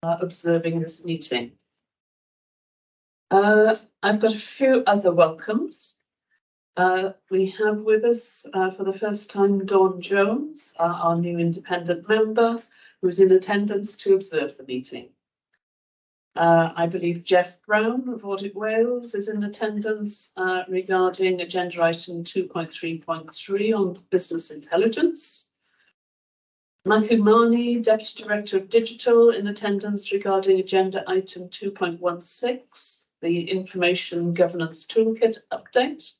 observing this meeting. I've got a few other welcomes. We have with us for the first time Dawn Jones, our new independent member, who's in attendance to observe the meeting. I believe Jeff Brown of Audit Wales is in attendance regarding agenda item 2.3.3 on business intelligence. Matthew Marney, Deputy Director of Digital, in attendance regarding agenda item 2.16, the Information Governance Toolkit update.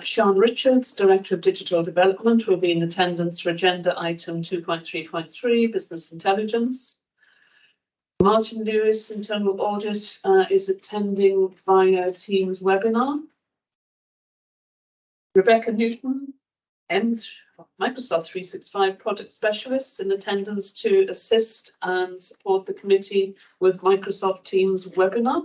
Sean Richards, Director of Digital Development, will be in attendance for agenda item 2.3.3, Business Intelligence. Martin Lewis, Internal Audit, is attending via Teams webinar. Rebecca Newton, Microsoft 365 Product Specialist, in attendance to assist and support the committee with Microsoft Teams webinar.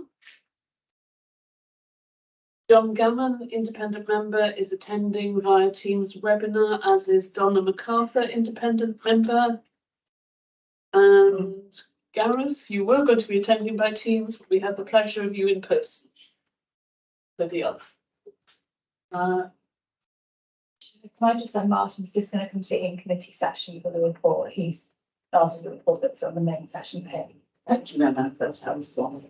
John Gammon, independent member, is attending via Teams webinar, as is Donna MacArthur, independent member. And Gareth, you were going to be attending by Teams, but we had the pleasure of you in person. So deal. Can I just say Martin's just going to complete in committee session for the report. He's started the report that's on the main session page. Thank you, Emma. That's helpful.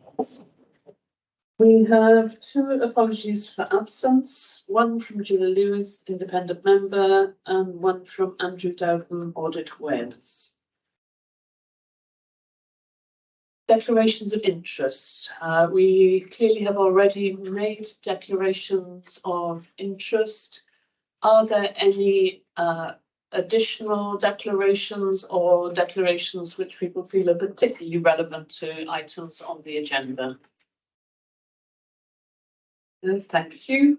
We have two apologies for absence, one from Gina Lewis, independent member, and one from Andrew Dowden, Audit Wales. Declarations of interest. We clearly have already made declarations of interest. Are there any additional declarations or declarations which people feel are particularly relevant to items on the agenda? Yes, thank you.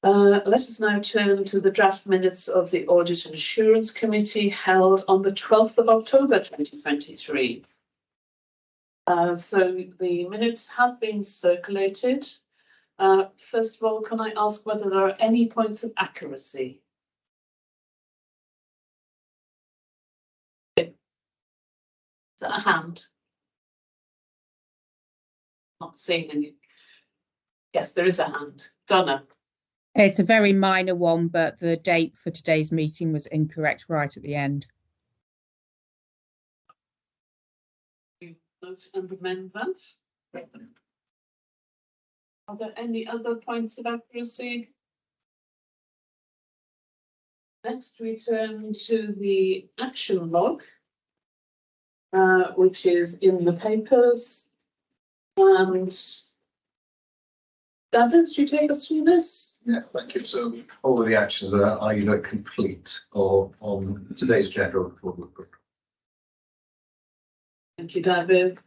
Let us now turn to the draft minutes of the Audit and Assurance Committee held on the 12th of October 2023. So the minutes have been circulated. First of all, can I ask whether there are any points of accuracy? Is that a hand? Not seeing any. Yes, there is a hand. Donna. It's a very minor one, but the date for today's meeting was incorrect right at the end. You note and amend that. Are there any other points of accuracy? Next, we turn to the action log, which is in the papers. And David, do you take us through this? Yeah, thank you. So all of the actions are either complete or on today's agenda or report. Thank you, David.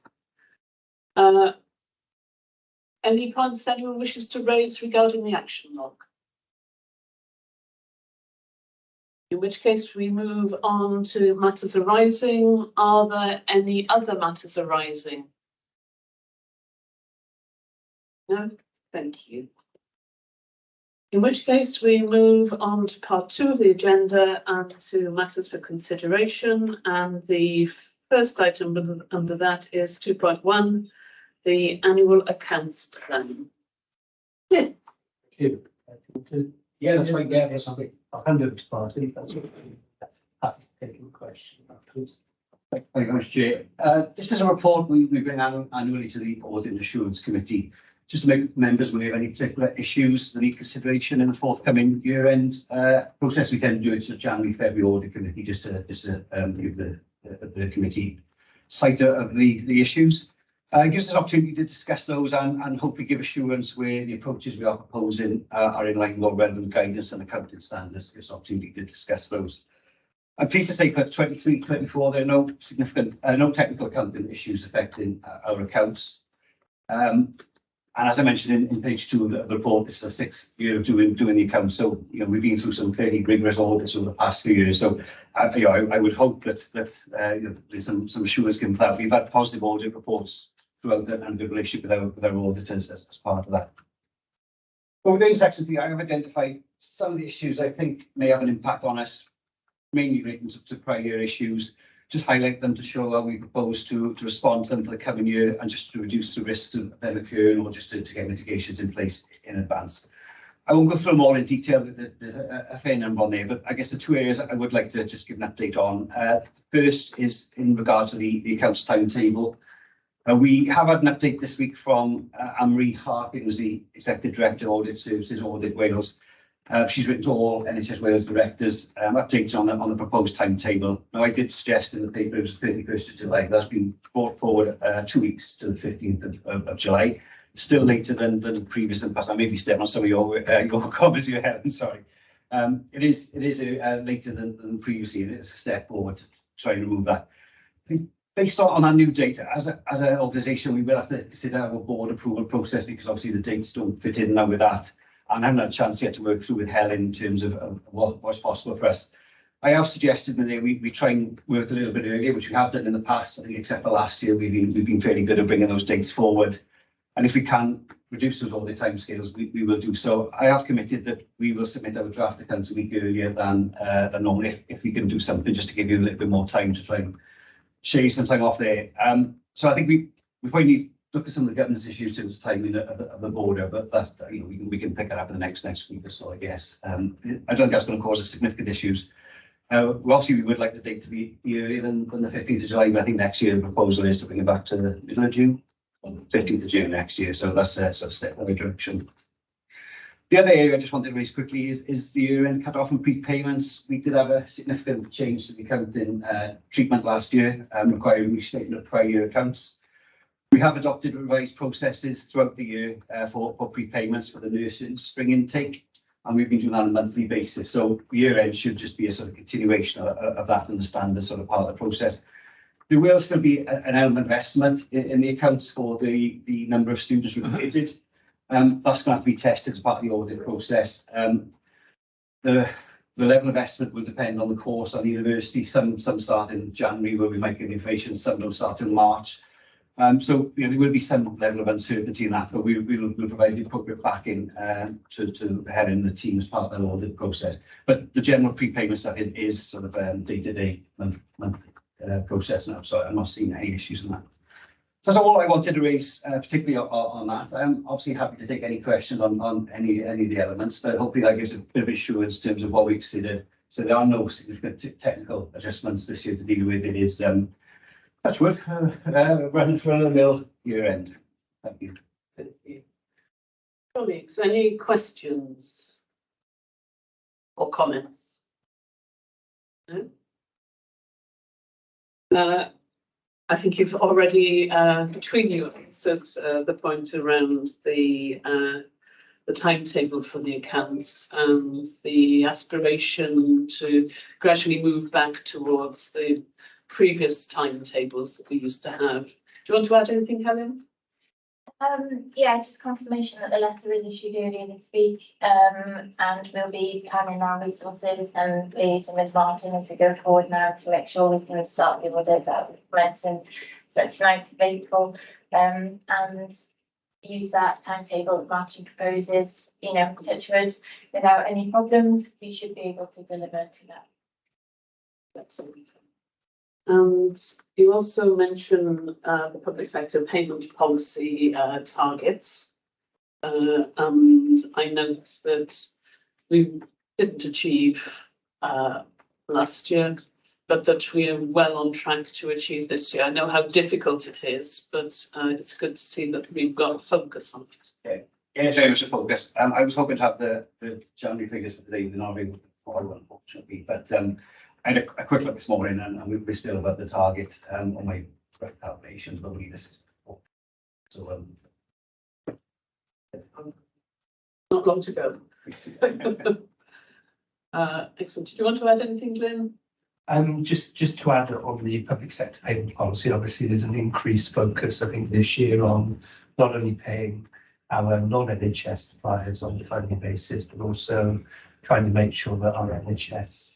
Any points anyone wishes to raise regarding the action log? In which case we move on to matters arising. Are there any other matters arising? No, thank you. In which case we move on to part 2 of the agenda and to matters for consideration. And the first item under that is 2.1. the annual accounts plan. Yeah, that's right. Yeah, there's something. I'll hand over to Martin. That's happy to take your question afterwards. Thank you very much, Jay. This is a report we bring annually to the Audit and Assurance Committee, just to make members aware of any particular issues that need consideration in the forthcoming year-end process. We tend to do it to the January, February Audit Committee, just to give the committee sight of the issues. It gives us an opportunity to discuss those and hopefully give assurance where the approaches we are proposing are in line with all relevant guidance and accounting standards. Gives us an opportunity to discuss those. I'm pleased to say for 23-24 there are no significant, no technical accounting issues affecting our accounts. And as I mentioned in page 2 of the report, this is the 6th year of doing the accounts. So we've been through some fairly rigorous audits over the past few years. So I would hope that there's some assurance given that we've had positive audit reports throughout and the relationship with our auditors as part of that. But within section 3, I have identified some of the issues I think may have an impact on us, mainly relating to prior year issues. just highlight them to show how we propose to respond to them for the coming year and just to reduce the risks of them occurring or just to get mitigations in place in advance. I won't go through them all in detail, there's a fair number on there, but I guess the two areas I would like to just give an update on. First is in regard to the accounts timetable. We have had an update this week from Anne-Marie Harkin, who's the Executive Director of Audit Services, Audit Wales. She's written to all NHS Wales directors, updates on the proposed timetable. Now, I did suggest in the paper it was the 31st of July. That's been brought forward 2 weeks to the 15th of July. Still later than previous and past. I may be stepping on some of your comments you had. I'm sorry. It is later than previously. It's a step forward to try and remove that. I think based on that new data, as an organisation, we will have to consider our board approval process because obviously the dates don't fit in now with that. And I haven't had a chance yet to work through with Helen in terms of what's possible for us. I have suggested that we try and work a little bit earlier, which we have done in the past. I think except for last year, we've been fairly good at bringing those dates forward. And if we can reduce those audit timescales, we will do so. I have committed that we will submit our draft accounts a week earlier than normally, if we can do something just to give you a little bit more time to try and shave some time off there. So I think we probably need to look at some of the governance issues in the timing of the border, but that's, we can pick it up in the next week or so, I guess. I don't think that's going to cause us significant issues. Obviously, we would like the date to be earlier than the 15th of July, but I think next year the proposal is to bring it back to the middle of June. On the 15th of June next year, so that's a sort of step in the direction. The other area I just wanted to raise quickly is the year-end cut-off and prepayments. We did have a significant change to the accounting treatment last year, requiring restatement of prior year accounts. We have adopted revised processes throughout the year for prepayments for the nursing spring intake, and we've been doing that on a monthly basis. So year-end should just be a sort of continuation of that and the standard sort of part of the process. There will still be an element of investment in the accounts for the number of students recruited. That's going to have to be tested as part of the audit process. The level of investment will depend on the course on the university. Some start in January where we might get the information, some don't start in March. So there will be some level of uncertainty in that, but we'll provide the appropriate backing to head in the team as part of the audit process. But the general prepayment stuff is sort of day-to-day, monthly. Process now, so I'm not seeing any issues in that. So that's all I wanted to raise, particularly on that. I'm obviously happy to take any questions on any of the elements, but hopefully that gives a bit of assurance in terms of what we considered. So there are no significant technical adjustments this year to deal with. It is touch wood, run for the mill year end. Thank you. Colleagues, any questions or comments? No? I think you've already, between you, answered the point around the timetable for the accounts and the aspiration to gradually move back towards the previous timetables that we used to have. Do you want to add anything, Helen? Yeah, just confirmation that the letter is issued earlier this week, and we'll be planning our resources and liaising with Martin as we go forward now to make sure we can start the audit that will commence in 29th of April, and use that timetable that Martin proposes, touch wood, without any problems. We should be able to deliver to that. Excellent. And you also mentioned the public sector payment policy targets, and I note that we didn't achieve last year, but that we are well on track to achieve this year. I know how difficult it is, but it's good to see that we've got a focus on it. Yeah, very much a focus. I was hoping to have the January figures for today, but not able to follow, unfortunately. But I had a quick look this morning, and we're still above the target on my rough calculations. But this is so not long to go. Excellent. Do you want to add anything, Glenn? Just to add on the public sector payment policy, obviously there's an increased focus, I think, this year on not only paying our non-NHS suppliers on a timely basis, but also trying to make sure that our NHS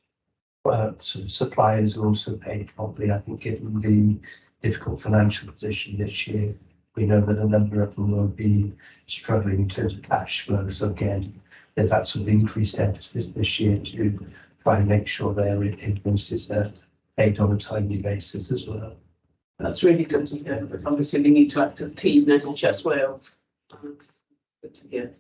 sort of suppliers are also paid properly. I think given the difficult financial position this year, we know that a number of them will be struggling in terms of cash flow. So again, there's that sort of increased emphasis this year to try and make sure their invoices are paid on a timely basis as well. That's really good to hear. But obviously, we need to act as a team, NHS Wales. Good to hear.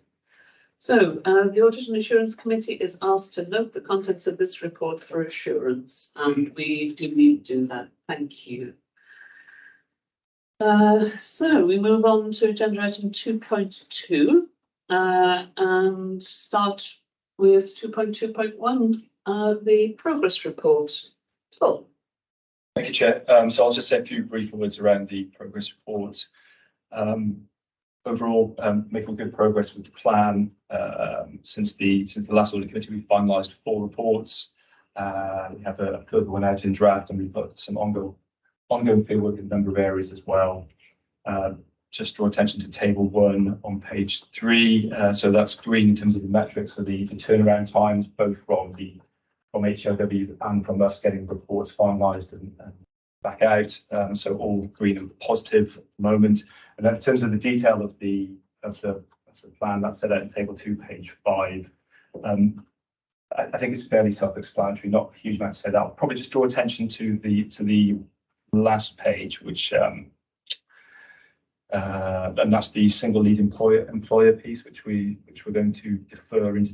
So, the Audit and Assurance Committee is asked to note the contents of this report for assurance, and we do need to do that. Thank you. So we move on to agenda item 2.2 and start with 2.2.1, the progress report. Phil. Thank you, Chair. So I'll just say a few brief words around the progress report. Overall, making good progress with the plan. Since the last audit committee, we've finalised 4 reports. We have a further one out in draft, and we've got some ongoing fieldwork in a number of areas as well. Just draw attention to table 1 on page 3. So that's green in terms of the metrics of the turnaround times, both from HLW and from us getting reports finalised and back out. So all green and positive at the moment. And then in terms of the detail of the plan, that's set out in table 2, page 5. I think it's fairly self-explanatory, not a huge amount to say that. I'll probably just draw attention to the last page, which and that's the single lead employer piece, which we're going to defer into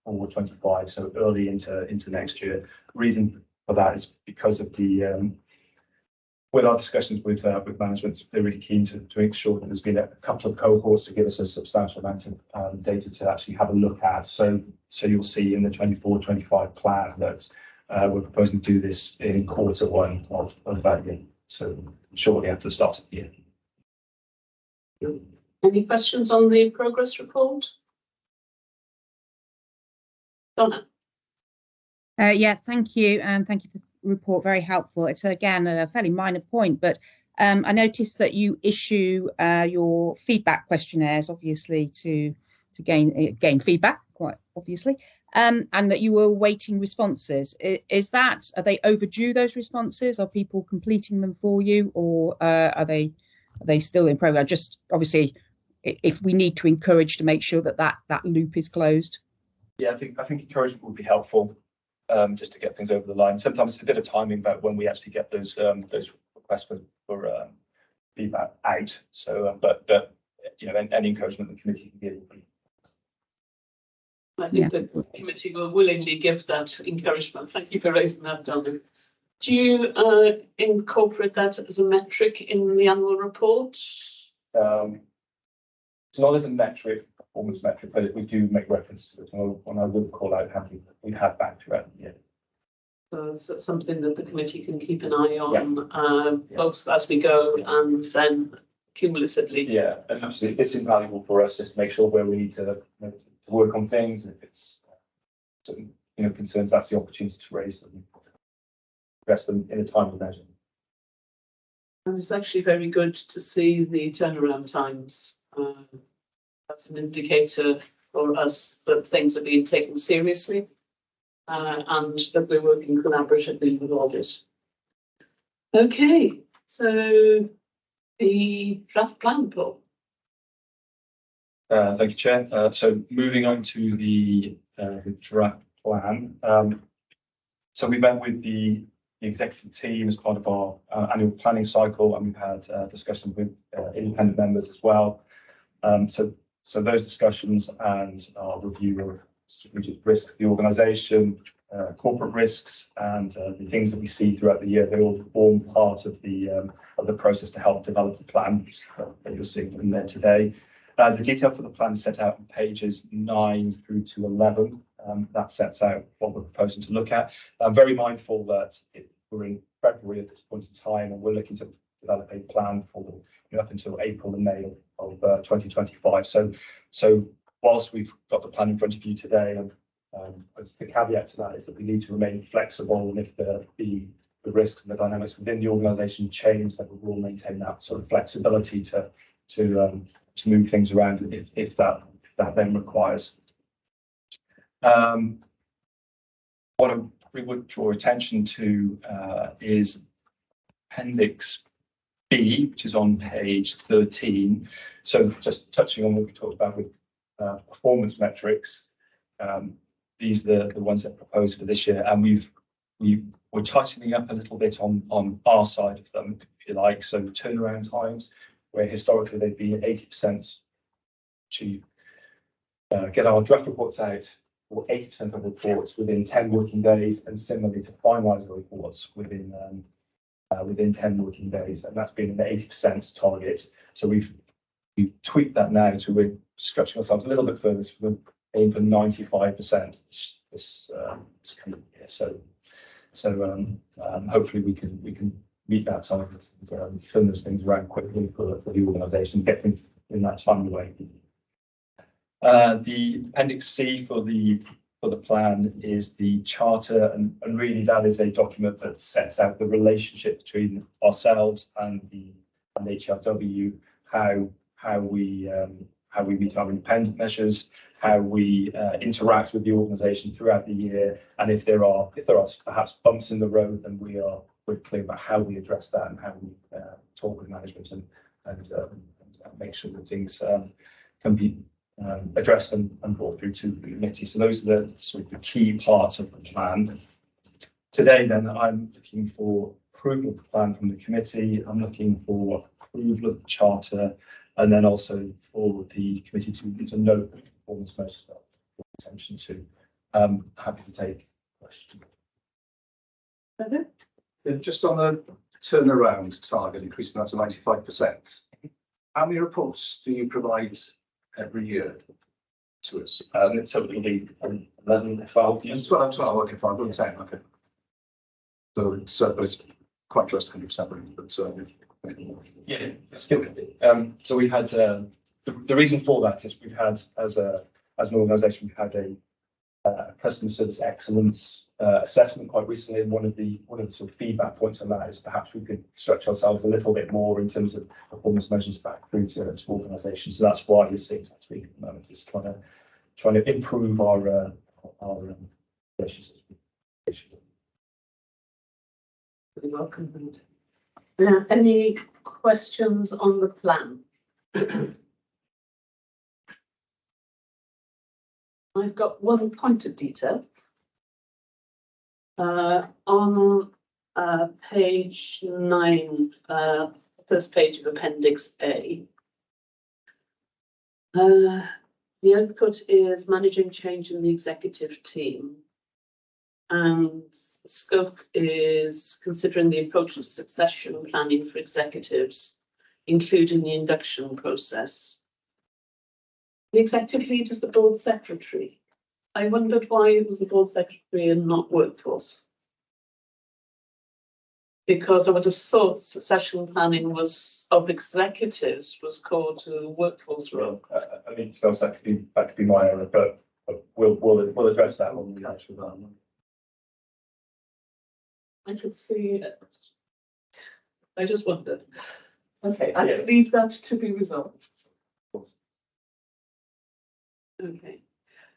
24-25, so early into next year. The reason for that is because of the with our discussions with management, they're really keen to make sure that there's been a couple of cohorts to give us a substantial amount of data to actually have a look at. So you'll see in the 24-25 plan that we're proposing to do this in Q1 of that year, so shortly after the start of the year. Any questions on the progress report? Donna. Yeah, thank you, and thank you for the report. Very helpful. It's again a fairly minor point, but I noticed that you issue your feedback questionnaires, obviously to gain feedback, quite obviously, and that you were awaiting responses. Are they overdue, those responses? Are people completing them for you, or are they still in progress? Just obviously, if we need to encourage to make sure that loop is closed. Yeah, I think encouragement would be helpful, just to get things over the line. Sometimes it's a bit of timing about when we actually get those requests for feedback out. So, but you know, any encouragement the committee can give. I think the committee will willingly give that encouragement. Thank you for raising that, Donna. Do you incorporate that as a metric in the annual report? It's not as a metric, performance metric, but we do make reference to it, and I would call out how we have back throughout the year. So it's something that the committee can keep an eye on, both as we go and then cumulatively. Yeah, and absolutely, it's invaluable for us just to make sure where we need to work on things. If it's certain, concerns, that's the opportunity to raise them, address them in a timely measure. And it's actually very good to see the turnaround times. That's an indicator for us that things are being taken seriously, and that we're working collaboratively with Audit. Okay, so the draft plan, Paul. Thank you, Chair. So moving on to the draft plan. So we met with the executive team as part of our annual planning cycle, and we've had discussions with independent members as well. So those discussions and our review of strategic risk of the organisation, corporate risks, and the things that we see throughout the year, they all form part of the process to help develop the plan that you're seeing in there today. The detail for the plan is set out on pages 9 through to 11. That sets out what we're proposing to look at. I'm very mindful that we're in February at this point in time, and we're looking to develop a plan for up until April and May of 2025. So whilst we've got the plan in front of you today, and the caveat to that is that we need to remain flexible, and if the risks and the dynamics within the organisation change, then we will maintain that sort of flexibility to move things around if that then requires. What we would draw attention to is Appendix B, which is on page 13. So just touching on what we talked about with performance metrics, these are the ones that are proposed for this year, and we've we're tightening up a little bit on our side of them, if you like. So turnaround times, where historically they've been 80% to get our draft reports out, or 80% of reports within 10 working days, and similarly to finalise the reports within 10 working days, and that's been an 80% target. So we've tweaked that now to we're stretching ourselves a little bit further, so we're aiming for 95% this coming year. So hopefully we can meet that target and turn those things around quickly for the organisation, get them in that time away. The Appendix C for the plan is the charter, and really that is a document that sets out the relationship between ourselves and the HRW, how we meet our independent measures, how we interact with the organisation throughout the year, and if there are perhaps bumps in the road, then we're clear about how we address that and how we talk with management and make sure that things can be addressed and brought through to the committee. So those are the sort of the key parts of the plan. Today, then, I'm looking for approval of the plan from the committee. I'm looking for approval of the charter, and then also for the committee to note the performance measures that we're attention to. Happy to take questions. Just on the turnaround target, increasing that to 95%, how many reports do you provide every year to us? It's typically 11, 12 years. 12, okay, fine, I'm 10, okay. So it's quite close to 100%, but yeah, it's good. So we've had the reason for that is we've had as an organisation we've had a customer service excellence assessment quite recently, and one of the sort of feedback points on that is perhaps we could stretch ourselves a little bit more in terms of performance measures back through to organisations. So that's why you're seeing that tweak at the moment, is trying to improve our relationships. Very welcome. Any questions on the plan? I've got one point of detail. On page 9, first page of Appendix A, the output is managing change in the executive team, and scope is considering the approach to succession planning for executives, including the induction process. The executive lead is the board secretary. I wondered why it was the board secretary and not workforce. Because I would have thought succession planning was of executives was core to the workforce role. I mean, so that could be my error, but we'll address that when we actually run. I could see it. I just wondered. Okay, I leave that to be resolved. Okay,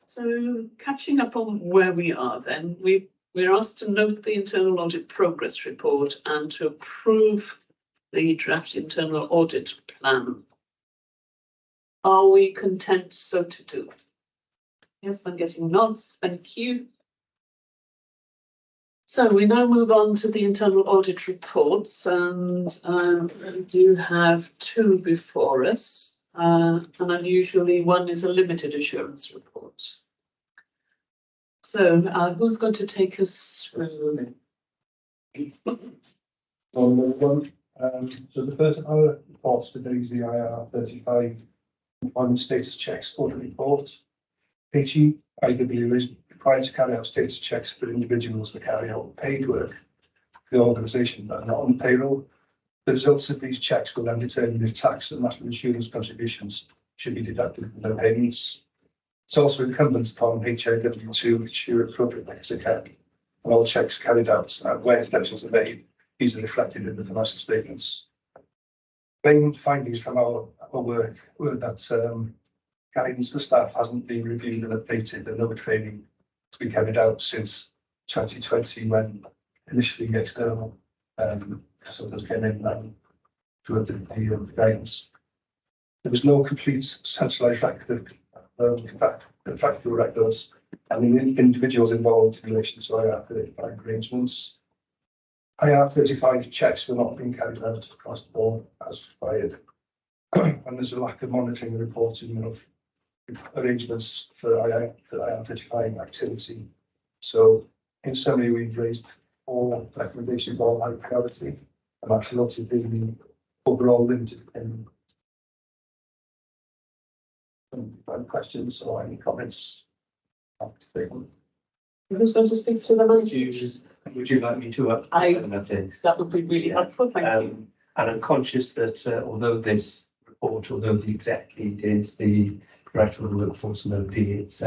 so catching up on where we are then, we're asked to note the internal audit progress report and to approve the draft internal audit plan. Are we content so to do? Yes, I'm getting nods, thank you. So we now move on to the internal audit reports, and we do have 2 before us, and unusually one is a limited assurance report. So who's going to take us through? So the first of our reports today is the IR 35 employment status checks audit report. HEIW is required to carry out status checks for individuals that carry out paid work for the organisation that are not on payroll. The results of these checks will then determine if tax and national insurance contributions should be deducted from their payments. It's also incumbent upon HIW to ensure appropriate letters of account, and all checks carried out where deductions are made, these are reflected in the financial statements. Main findings from our work were that guidance for staff hasn't been reviewed and updated, and no training has been carried out since 2020, when initially the external consultants came in to update the guidance. There was no complete centralised record of factual records and the individuals involved in relation to IR35 arrangements. IR35 checks were not being carried out across the board as required, and there's a lack of monitoring and reporting of arrangements for IR35 activity. So, in summary, we've raised 4 recommendations on high priority, and that's resulted in the overall limited opinion. Any questions or any comments? Who's going to speak to the manager? Would you like me to I- an update? That would be really helpful, thank you. And I'm conscious that although this report, although the exec lead is the Director of the Workforce and OD, it's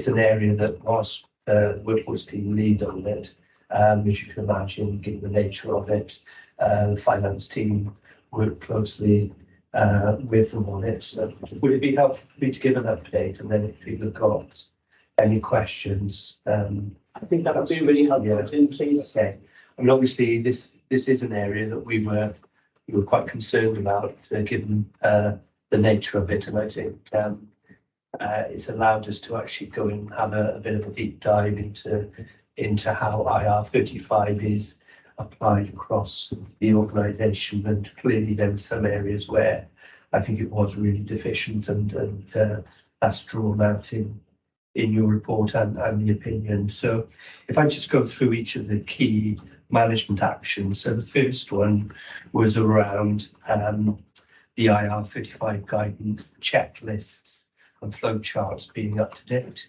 an area that was the workforce team lead on it. As you can imagine, given the nature of it, the finance team worked closely with them on it. So would it be helpful for me to give an update, and then if people have got any questions? I think that would be really helpful, Jim, please. Okay. I mean, obviously, this is an area that we were quite concerned about, given the nature of it, and I think it's allowed us to actually go and have a bit of a deep dive into how IR35 is applied across the organisation, and clearly there were some areas where I think it was really deficient, and that's drawn out in your report and the opinion. So if I just go through each of the key management actions. So the first one was around the IR35 guidance, checklists and flowcharts being up to date.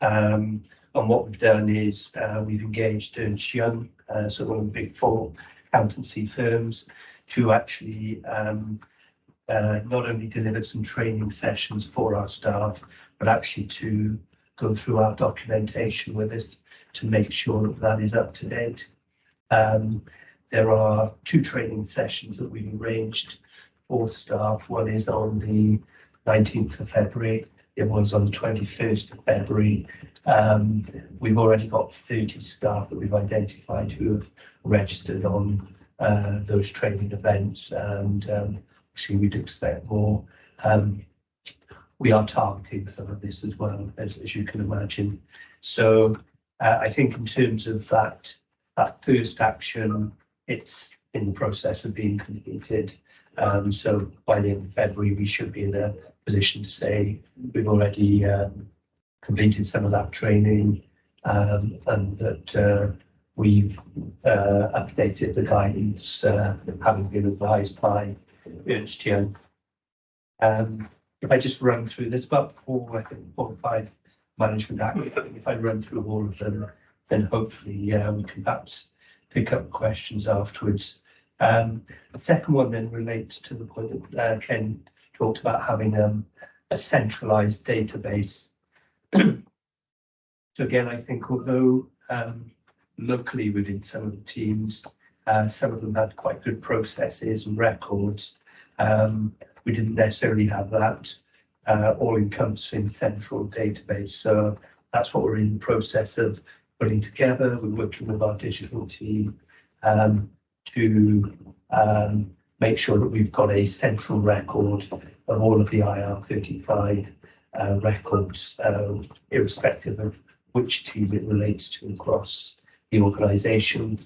And what we've done is we've engaged Ernst Young, so one of the big 4 accountancy firms, to actually not only deliver some training sessions for our staff, but actually to go through our documentation with us to make sure that is up to date. There are 2 training sessions that we've arranged for staff. One is on the 19th of February, the other one's on the 21st of February. We've already got 30 staff that we've identified who have registered on those training events, and actually we'd expect more. We are targeting some of this as well, as you can imagine. So I think in terms of that first action, it's in the process of being completed. So by the end of February, we should be in a position to say we've already completed some of that training, and that we've updated the guidance, having been advised by Ernst Young. If I just run through, there's about 4 or 5 management actions. If I run through all of them, then hopefully we can perhaps pick up questions afterwards. The second one then relates to the point that Ken talked about, having a centralised database. So again, I think although locally within some of the teams, some of them had quite good processes and records, we didn't necessarily have that all-encompassing central database. So that's what we're in the process of putting together. We're working with our digital team to make sure that we've got a central record of all of the IR35 records, irrespective of which team it relates to across the organisation.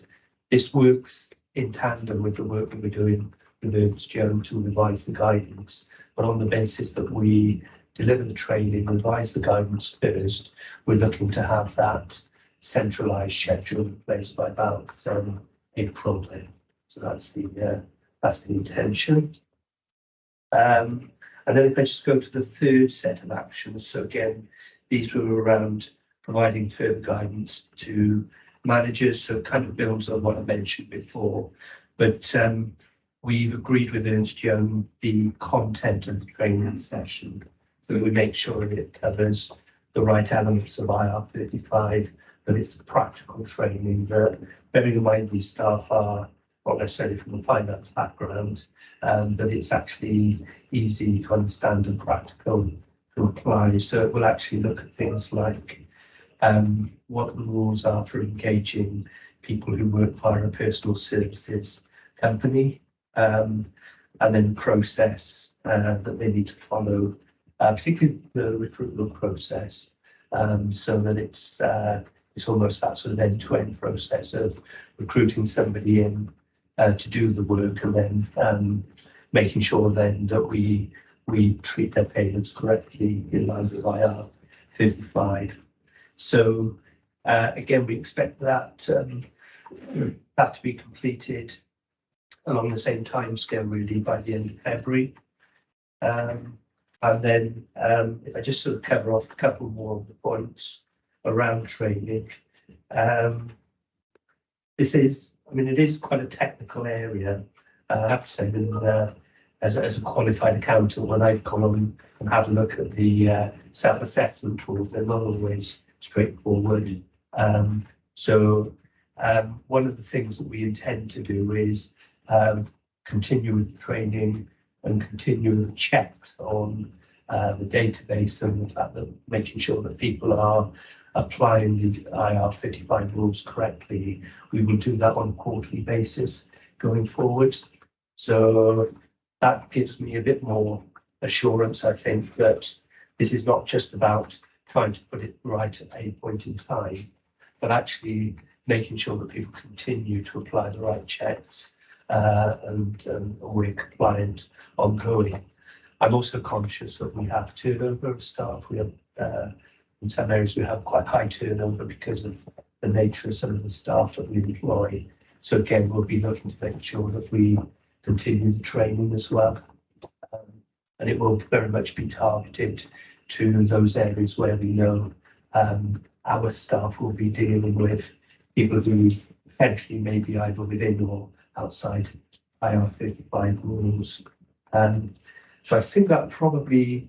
This works in tandem with the work that we're doing with Ernst Young to revise the guidance, but on the basis that we deliver the training, revise the guidance first, we're looking to have that centralised schedule in place by about April then. So that's the intention. And then if I just go to the third set of actions, so again, these were around providing further guidance to managers, so it kind of builds on what I mentioned before, but we've agreed with Ernst Young the content of the training session, so that we make sure that it covers the right elements of IR35, but it's practical training that, bearing in mind these staff are not necessarily from a finance background, that it's actually easy to understand and practical to apply. So we'll actually look at things like what the rules are for engaging people who work via a personal services company, and then process that they need to follow, particularly the recruitment process, so that it's almost that sort of end-to-end process of recruiting somebody in to do the work, and then making sure then that we treat their payments correctly in line with IR 55. So again, we expect that that to be completed along the same timescale really by the end of February. And then if I just sort of cover off a couple more of the points around training. This is, I mean, it is quite a technical area. I have to say that as a qualified accountant, when I've gone on and had a look at the self-assessment tools, they're not always straightforward. So one of the things that we intend to do is continue with the training and continue with the checks on the database, and the fact that making sure that people are applying the IR 55 rules correctly. We will do that on a quarterly basis going forwards. So that gives me a bit more assurance, I think, that this is not just about trying to put it right at a point in time, but actually making sure that people continue to apply the right checks and we're compliant ongoing. I'm also conscious that we have turnover of staff. We have in some areas we have quite high turnover because of the nature of some of the staff that we employ. So again, we'll be looking to make sure that we continue the training as well. And it will very much be targeted to those areas where we know our staff will be dealing with people who potentially may be either within or outside IR 55 rules. So I think that probably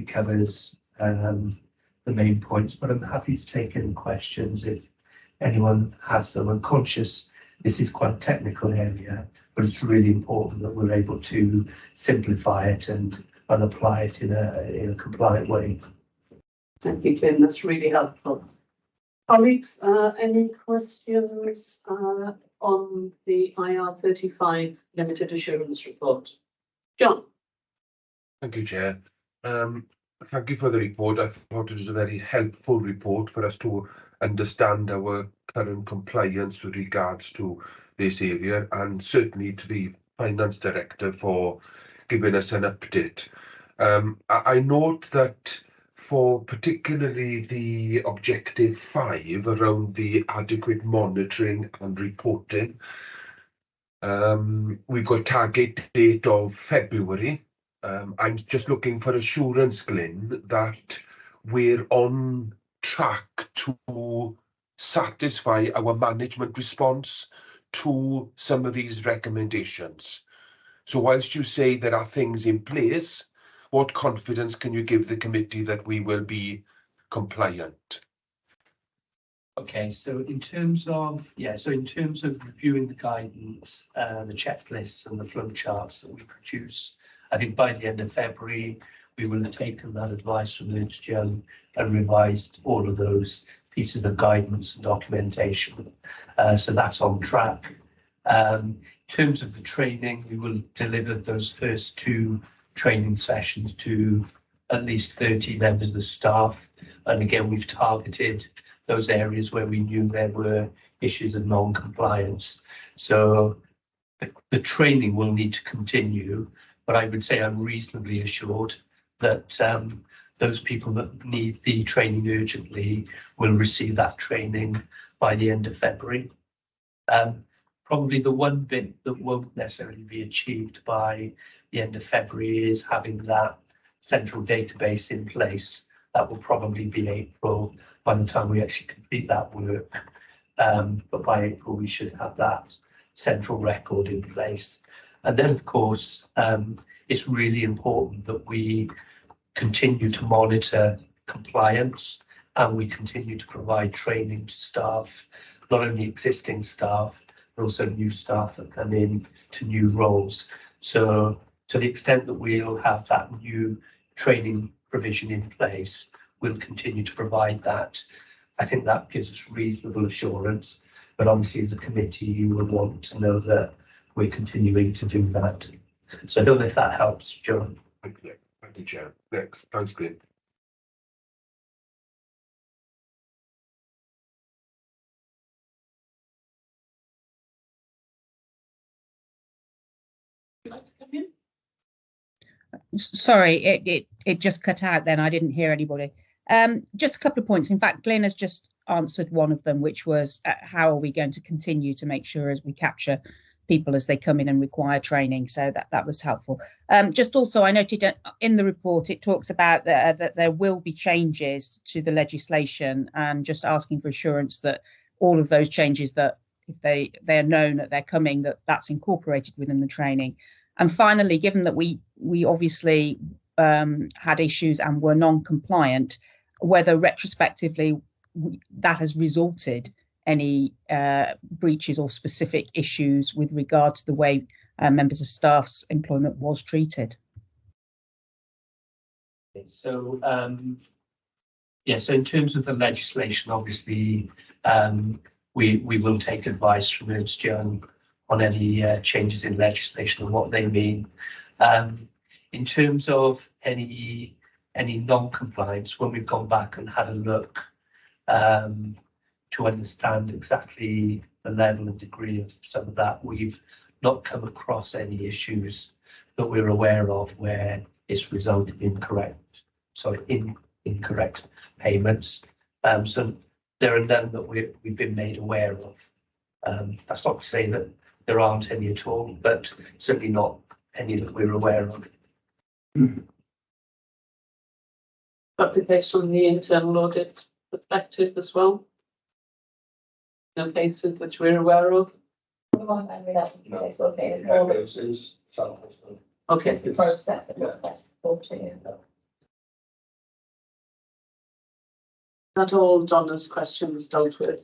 covers the main points, but I'm happy to take any questions if anyone has them. I'm conscious this is quite a technical area, but it's really important that we're able to simplify it and apply it in a compliant way. Thank you, Tim. That's really helpful. Colleagues, any questions on the IR 35 limited assurance report? John. Thank you, Chair. Thank you for the report. I thought it was a very helpful report for us to understand our current compliance with regards to this area, and certainly to the Finance Director for giving us an update. I note that for particularly the objective 5 around the adequate monitoring and reporting, we've got target date of February. I'm just looking for assurance, Glyn, that we're on track to satisfy our management response to some of these recommendations. So whilst you say there are things in place, what confidence can you give the committee that we will be compliant? Okay, so in terms of reviewing the guidance, the checklists and the flow charts that we produce, I think by the end of February, we will have taken that advice from Ernst Young and revised all of those pieces of guidance and documentation. So that's on track. In terms of the training, we will deliver those first 2 training sessions to at least 30 members of the staff. And again, we've targeted those areas where we knew there were issues of non-compliance. So the training will need to continue, but I would say I'm reasonably assured that those people that need the training urgently will receive that training by the end of February. Probably the one bit that won't necessarily be achieved by the end of February is having that central database in place. That will probably be April by the time we actually complete that work. But by April, we should have that central record in place. And then, of course, it's really important that we continue to monitor compliance and we continue to provide training to staff, not only existing staff, but also new staff that come in to new roles. So to the extent that we'll have that new training provision in place, we'll continue to provide that. I think that gives us reasonable assurance, but obviously as a committee, you will want to know that we're continuing to do that. So I don't know if that helps, John. Thank you, Chair. Next, thanks, Glyn. you like to come in? Sorry, it just cut out then. I didn't hear anybody. Just a couple of points. In fact, Glyn has just answered one of them, which was how are we going to continue to make sure as we capture people as they come in and require training. So that was helpful. Just also, I noted in the report, it talks about that there will be changes to the legislation, and just asking for assurance that all of those changes, that if they are known that they're coming, that's incorporated within the training. And finally, given that we obviously had issues and were non-compliant, whether retrospectively that has resulted any breaches or specific issues with regard to the way members of staff's employment was treated. So, so in terms of the legislation, obviously, we will take advice from Ernst Young on any changes in legislation and what they mean. In terms of any non-compliance, when we've gone back and had a look to understand exactly the level and degree of some of that, we've not come across any issues that we're aware of where it's resulted in incorrect payments. So there are none that we've been made aware of. That's not to say that there aren't any at all, but certainly not any that we're aware of. But based on the internal audit perspective as well? No cases which we're aware of? Okay. It's the process that That all Donna's questions dealt with?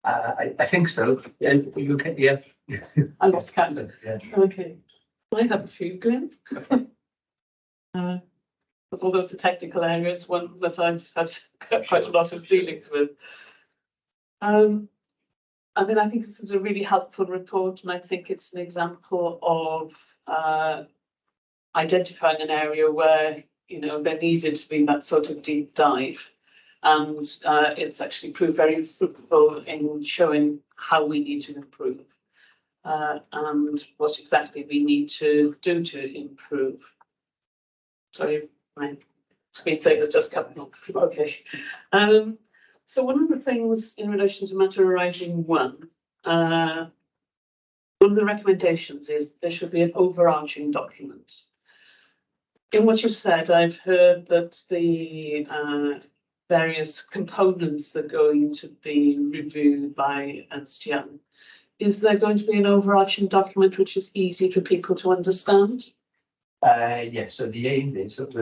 I think so. Yeah, you okay? Yeah. I lost count. Yeah. Okay. I have a few, Glyn. Because all those are technical areas, one that I've had quite a lot of dealings with. I mean, I think this is a really helpful report, and I think it's an example of identifying an area where, you know, there needed to be that sort of deep dive. And it's actually proved very fruitful in showing how we need to improve and what exactly we need to do to improve. Sorry, my screensaver just come off. Okay. So one of the things in relation to matter arising one of the recommendations is there should be an overarching document. In what you said, I've heard that the various components are going to be reviewed by Ernst Young. Is there going to be an overarching document which is easy for people to understand? Yes, so the aim is that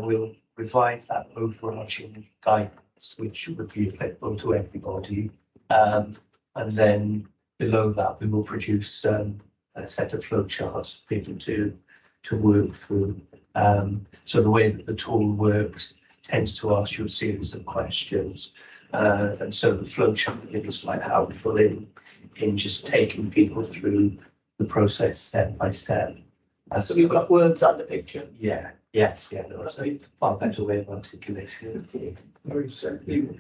we'll revise that overarching guidance, which would be applicable to everybody. And then below that, we will produce a set of flowcharts for people to work through. So the way that the tool works tends to ask you a series of questions. And so the flowchart gives like how to fill in just taking people through the process step by step. So we've got words and a picture. Yeah, yes, yeah, no, that's a far better way of articulating it. Very simple.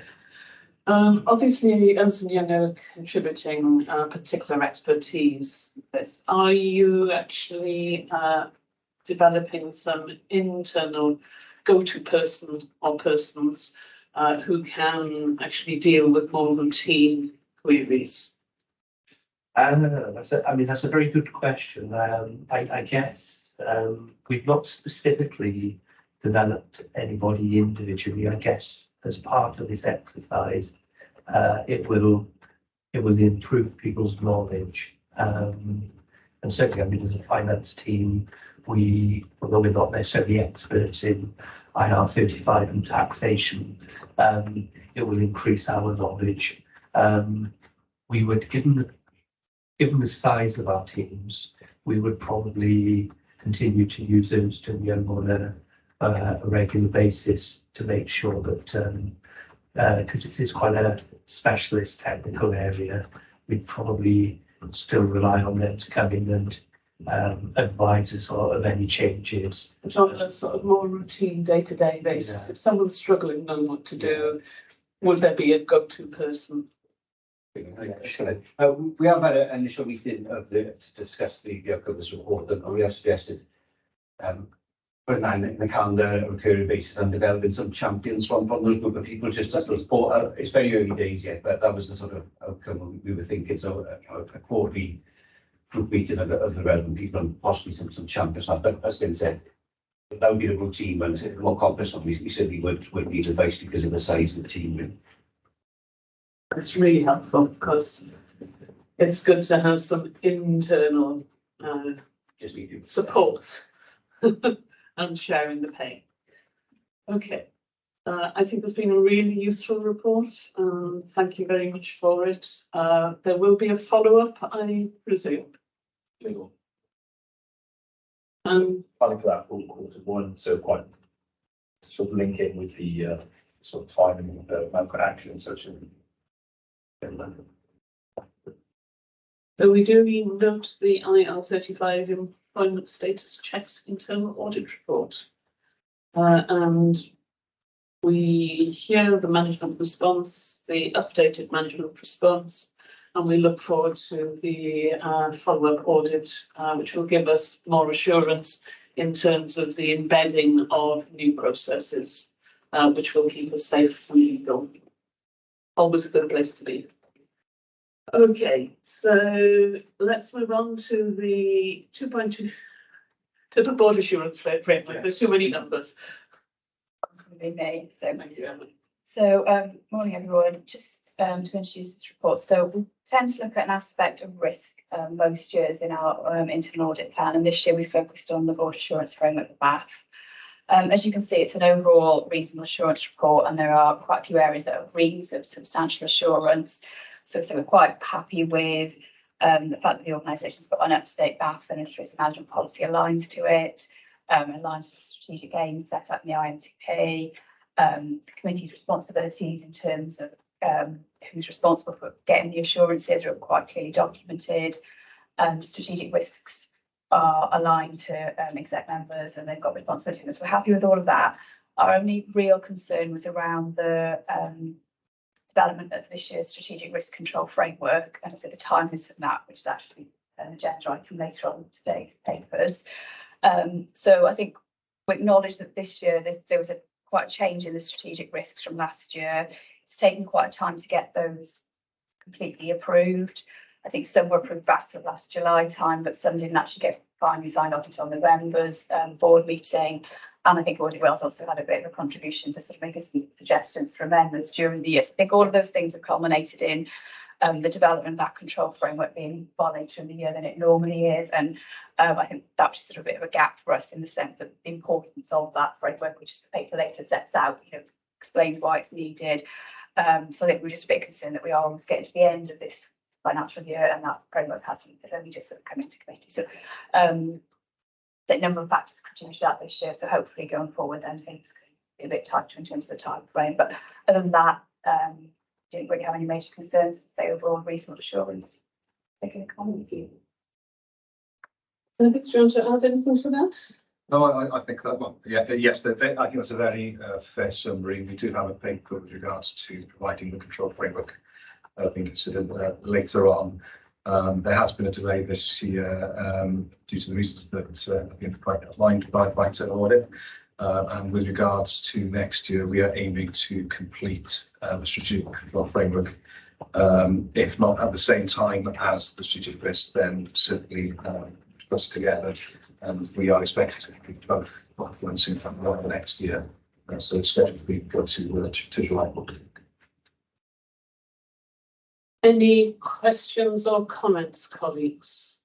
Obviously, Ernst & Young are contributing particular expertise. This. Are you actually developing some internal go-to person or persons who can actually deal with more routine queries? That's a very good question. I guess we've not specifically developed anybody individually. I guess as part of this exercise, it will improve people's knowledge. And certainly, I mean, as a finance team, although we're not necessarily experts in IR35 and taxation, it will increase our knowledge. We would, given the size of our teams, we would probably continue to use Ernst & Young on a regular basis to make sure that, because this is quite a specialist technical area, we'd probably still rely on them to come in and advise us of any changes. But on a sort of more routine day-to-day basis, Yeah. if someone's struggling, knowing what to do, would there be a go-to person? We have had an initial meeting to discuss the outcome of this report, and we have suggested putting that in the calendar on a recurring basis and developing some champions from those group of people just to sort of support. It's very early days yet, but that was the sort of outcome we were thinking. So a quarterly group meeting of the relevant people and possibly some champions. But as Lynn said, that would be the routine one. It's a more complex one. We certainly would need advice because of the size of the team. It's really helpful because it's good to have some internal Just need to support and sharing the pain. Okay, I think it's been a really useful report. Thank you very much for it. There will be a follow-up, I presume. Planning for that for Q1, so quite sort of link in with the sort of timing of the management action such as. So we do note the IR35 employment status checks internal audit report. And we hear the management response, the updated management response, and we look forward to the follow-up audit, which will give us more assurance in terms of the embedding of new processes, which will keep us safe and legal. Always a good place to be. Okay, so let's move on to the 2.2, to the board assurance framework. Yes. There's too many numbers. It's going to be me. So, thank you, Emily. So, morning everyone. Just to introduce this report. So we tend to look at an aspect of risk most years in our internal audit plan, and this year we focused on the board assurance framework BAF. As you can see, it's an overall reasonable assurance report, and there are quite a few areas that are reams of substantial assurance. So we're quite happy with the fact that the organisation's got an up-to-date BAF and its risk management policy aligns to it, aligns with strategic aims set up in the IMTP, the committee's responsibilities in terms of who's responsible for getting the assurances are quite clearly documented. Strategic risks are aligned to exec members and they've got responsibility. So we're happy with all of that. Our only real concern was around the development of this year's strategic risk control framework, and I said the timeliness of that, which is actually an agenda item later on in today's papers. So I think we acknowledge that this year there was quite a change in the strategic risks from last year. It's taken quite a time to get those completely approved. I think some were approved back to last July time, but some didn't actually get finally signed off until November's board meeting. And I think Audit Wales also had a bit of a contribution to sort of make us some suggestions for amendments during the year. So I think all of those things have culminated in the development of that control framework being far later in the year than it normally is. And I think that was sort of a bit of a gap for us in the sense that the importance of that framework, which is the paper later sets out, explains why it's needed. So I think we're just a bit concerned that we are almost getting to the end of this financial year and that framework hasn't only just sort of come into committee. So a number of factors contribute to that this year. So hopefully going forward then things can be a bit tighter in terms of the time frame. But other than that, didn't really have any major concerns. Say overall reasonable assurance. Taking a comment with you. Do you want to add anything to that? No, I think that one. Yeah, yes, I think that's a very fair summary. We do have a paper with regards to providing the control framework being considered later on. There has been a delay this year due to the reasons that have been quite outlined by internal audit. And with regards to next year, we are aiming to complete the strategic control framework. If not at the same time as the strategic risk, then certainly plus together. And we are expecting to complete both documents in the next year. So it's scheduled to be go to July. Any questions or comments, colleagues?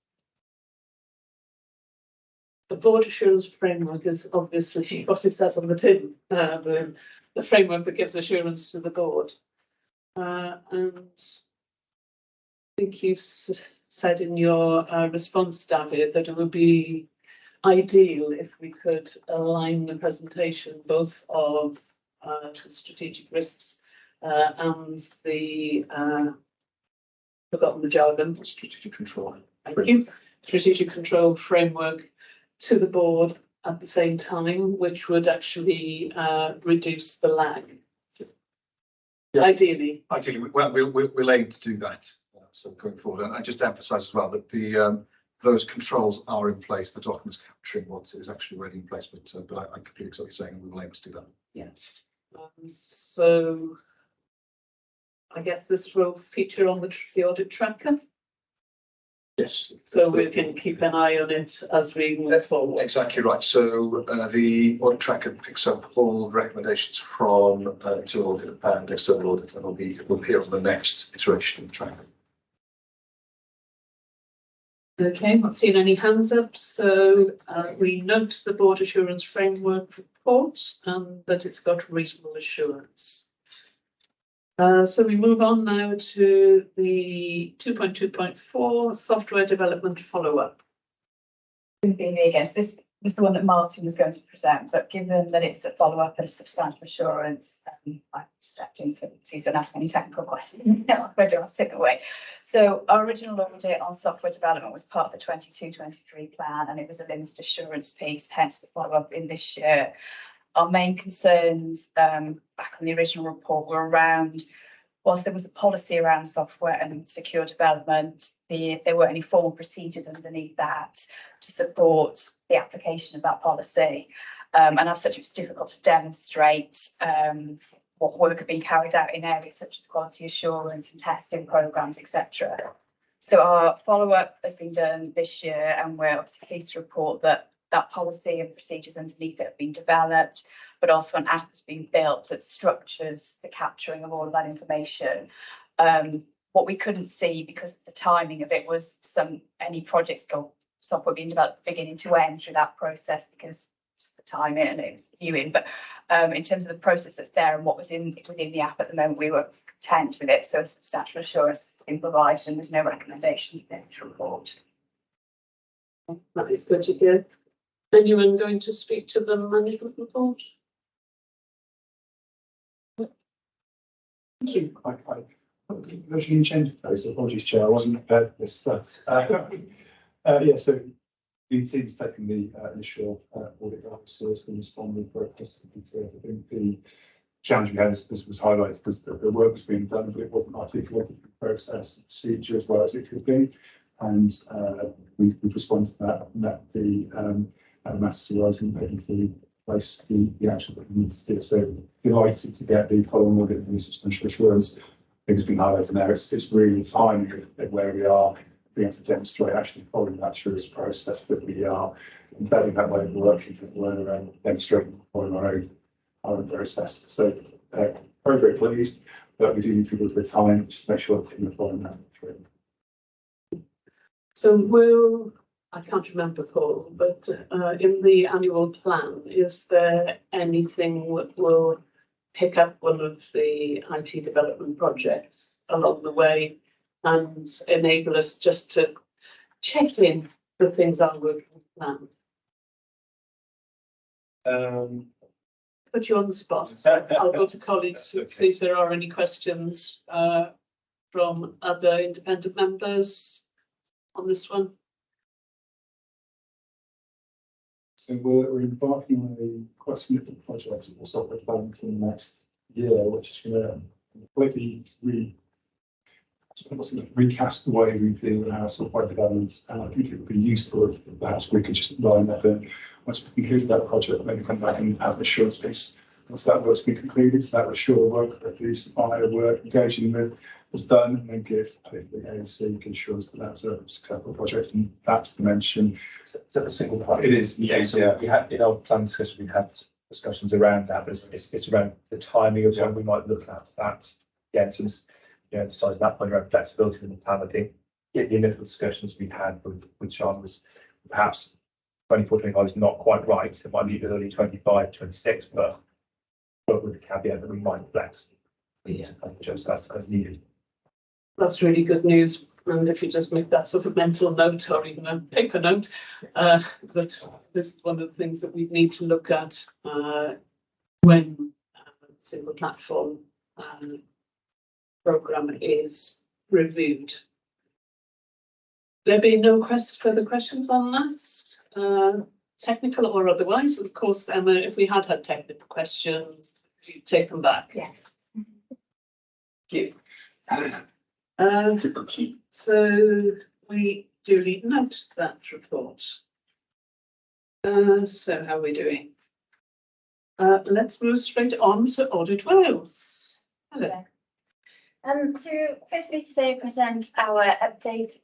The board assurance framework is obviously what it says on the tin, the framework that gives assurance to the board. And I think you've said in your response, David, that it would be ideal if we could align the presentation both of the strategic risks and the forgotten the jargon. Strategic control. Thank you. Strategic control framework to the board at the same time, which would actually reduce the lag. Ideally. Ideally, we'll aim to do that. So going forward, and I just emphasise as well that the those controls are in place. The documents capturing what is actually already in place, but I completely get what you're saying, and we will aim to do that. Yeah. So I guess this will feature on the audit tracker. Yes. So we can keep an eye on it as we move forward. Exactly right. So the audit tracker picks up all recommendations from internal audit and external audit, and will appear on the next iteration of the tracker. Okay, not seen any hands up, so we note the board assurance framework report and that it's got reasonable assurance. So we move on now to the 2.2.4 software development follow-up. Again, so this was the one that Martin was going to present, but given that it's a follow-up and a substantial assurance, I'm distracting, so please don't ask any technical questions. I'll sit away. So our original audit on software development was part of the 22-23 plan, and it was a limited assurance piece, hence the follow-up in this year. Our main concerns back on the original report were around, whilst there was a policy around software and secure development, there weren't any formal procedures underneath that to support the application of that policy. And as such, it was difficult to demonstrate what work had been carried out in areas such as quality assurance and testing programs, etc. So our follow-up has been done this year, and we're obviously pleased to report that that policy and procedures underneath it have been developed, but also an app has been built that structures the capturing of all of that information. What we couldn't see because of the timing of it was any projects software being developed beginning to end through that process, because just the timing and it was viewing. But in terms of the process that's there and what was within the app at the moment, we were content with it. So a substantial assurance has been provided, and there's no recommendations in the report. That is good to hear. Anyone going to speak to the management report? Thank you. I virtually changed those. Apologies, Chair. I wasn't prepared for this. Yeah, so the team's taken the initial audit seriously and responded very positively to it. I think the challenge we had, as was highlighted, was that the work was being done, but it wasn't articulated in the process, procedure as well as it could be. And we've responded to that, and that the matters arising able to place the actions that we need to do. So delighted to get the following audit and the substantial assurance. Things being highlighted there. It's really timing of where we are, being able to demonstrate actually following that through this process, that we are embedding that way of working, that we're demonstrating following our own process. So very pleased, but we do need to give it time just to make sure the team are following that through. So I can't remember, Paul, but in the annual plan, is there anything that will pick up one of the IT development projects along the way and enable us just to check in that things are working as planned? Put you on the spot. I'll go to colleagues to see if there are any questions from other independent members on this one. So we're embarking on a quite significant project for software development in the next year, which is going to completely recast the way we do our software development. And I think it would be useful if perhaps we could just line that in once we conclude that project, maybe come back and have an assurance piece. Once that work's been concluded, so that will assure the work that the supplier we're engaging with was done, and then give the AOC assurance that that's a successful project, and that's the mention. Is that a single part? It is. Yeah. So we had in our plan discussion, we had discussions around that, but it's around the timing of when we might look at that. Yeah, so it's, emphasising that point around flexibility in the plan. I think the initial discussions we had with Sean was perhaps 24-25 is not quite right. It might be early 25-26, but with the caveat that we might flex just as needed. That's really good news. And if you just make that sort of mental note or even a paper note, that this is one of the things that we need to look at when single platform programme is reviewed. There being no further questions on that, technical or otherwise. Of course, Emma, if we had technical questions, you'd take them back. Yeah. you. So we duly note that report. So how are we doing? Let's move straight on to Audit Wales. Hello. So firstly today I present our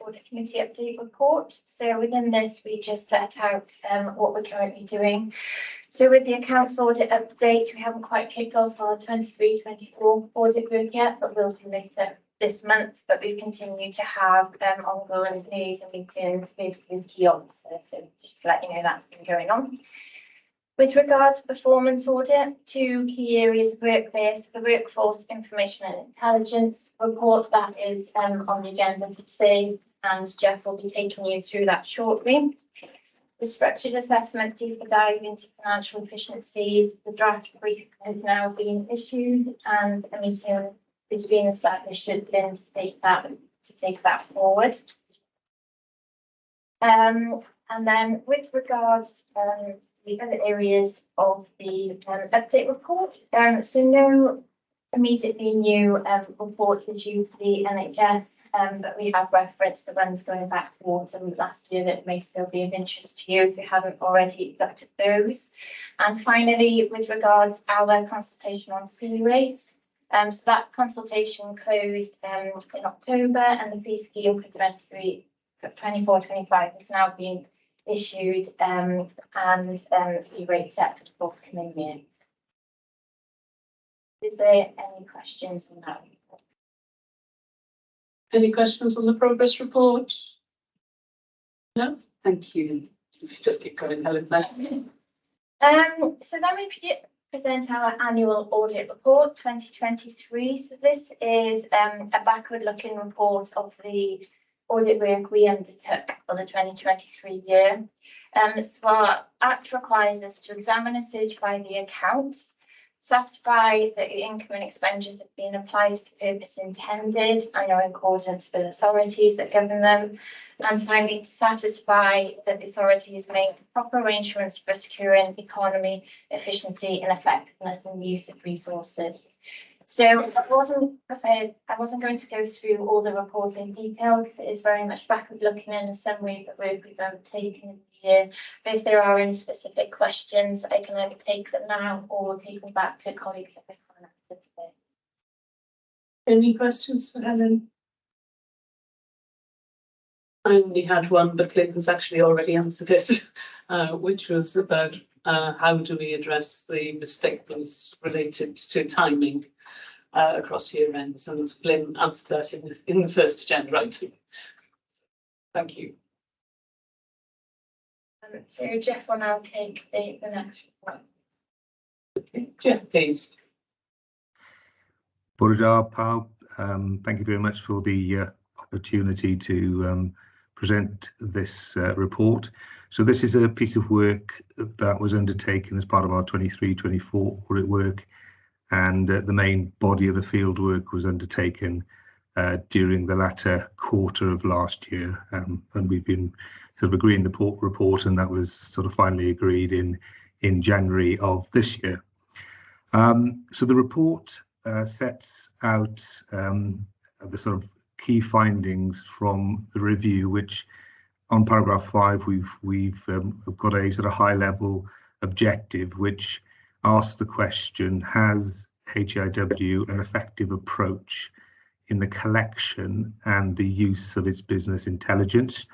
audit committee update report. So within this we just set out what we're currently doing. So with the accounts audit update, we haven't quite kicked off our 23-24 audit work yet, but we'll do later this month. But we've continued to have ongoing liaison meetings with key officers. So just to let you know that's been going on. With regard to performance audit, two key areas of work there. So the workforce information and intelligence report that is on the agenda for today, and Jeff will be taking you through that shortly. The structured assessment deeper dive into financial efficiencies, the draft brief has now been issued and a meeting is being established with them to take that forward. And then with regards the other areas of the update report, so no immediately new reports issued to the NHS, but we have referenced the ones going back to autumn last year that may still be of interest to you if you haven't already looked at those. And finally, with regards our consultation on fee rates, so that consultation closed in October, and the fee scheme for 24-25 has now been issued, and fee rate set for the forthcoming year. Is there any questions on that? Any questions on the progress report? No? Thank you. If you just keep going, Helen. So then we present our annual audit report 2023. So this is a backward-looking report of the audit work we undertook for the 2023 year. So our Act requires us to examine and certify the accounts, satisfy that the income and expenditures have been applied to the purpose intended and are in accordance with authorities that govern them, and finally to satisfy that the authority has made proper arrangements for securing economy, efficiency and effectiveness in the use of resources. So I wasn't going to go through all the report in detail because it is very much backward looking in a summary of the work we've undertaken in the year. But if there are any specific questions, I can either take them now or take them back to colleagues that I can't answer today. Any questions for Helen? I only had one, but Clint has actually already answered it, which was about how do we address the mistakes related to timing across year ends, and Glyn answered that in the first agenda item. Thank you. So Jeff will now take the next one. Okay. Jeff, please. Bore pawb, thank you very much for the opportunity to present this report. So this is a piece of work that was undertaken as part of our 23-24 audit work, and the main body of the field work was undertaken during the latter quarter of last year, and we've been sort of agreeing the report, and that was sort of finally agreed in January of this year. So the report sets out the sort of key findings from the review, which on paragraph 5 we've got a sort of high level objective which asks the question: has HIW an effective approach in the collection and the use of its business intelligence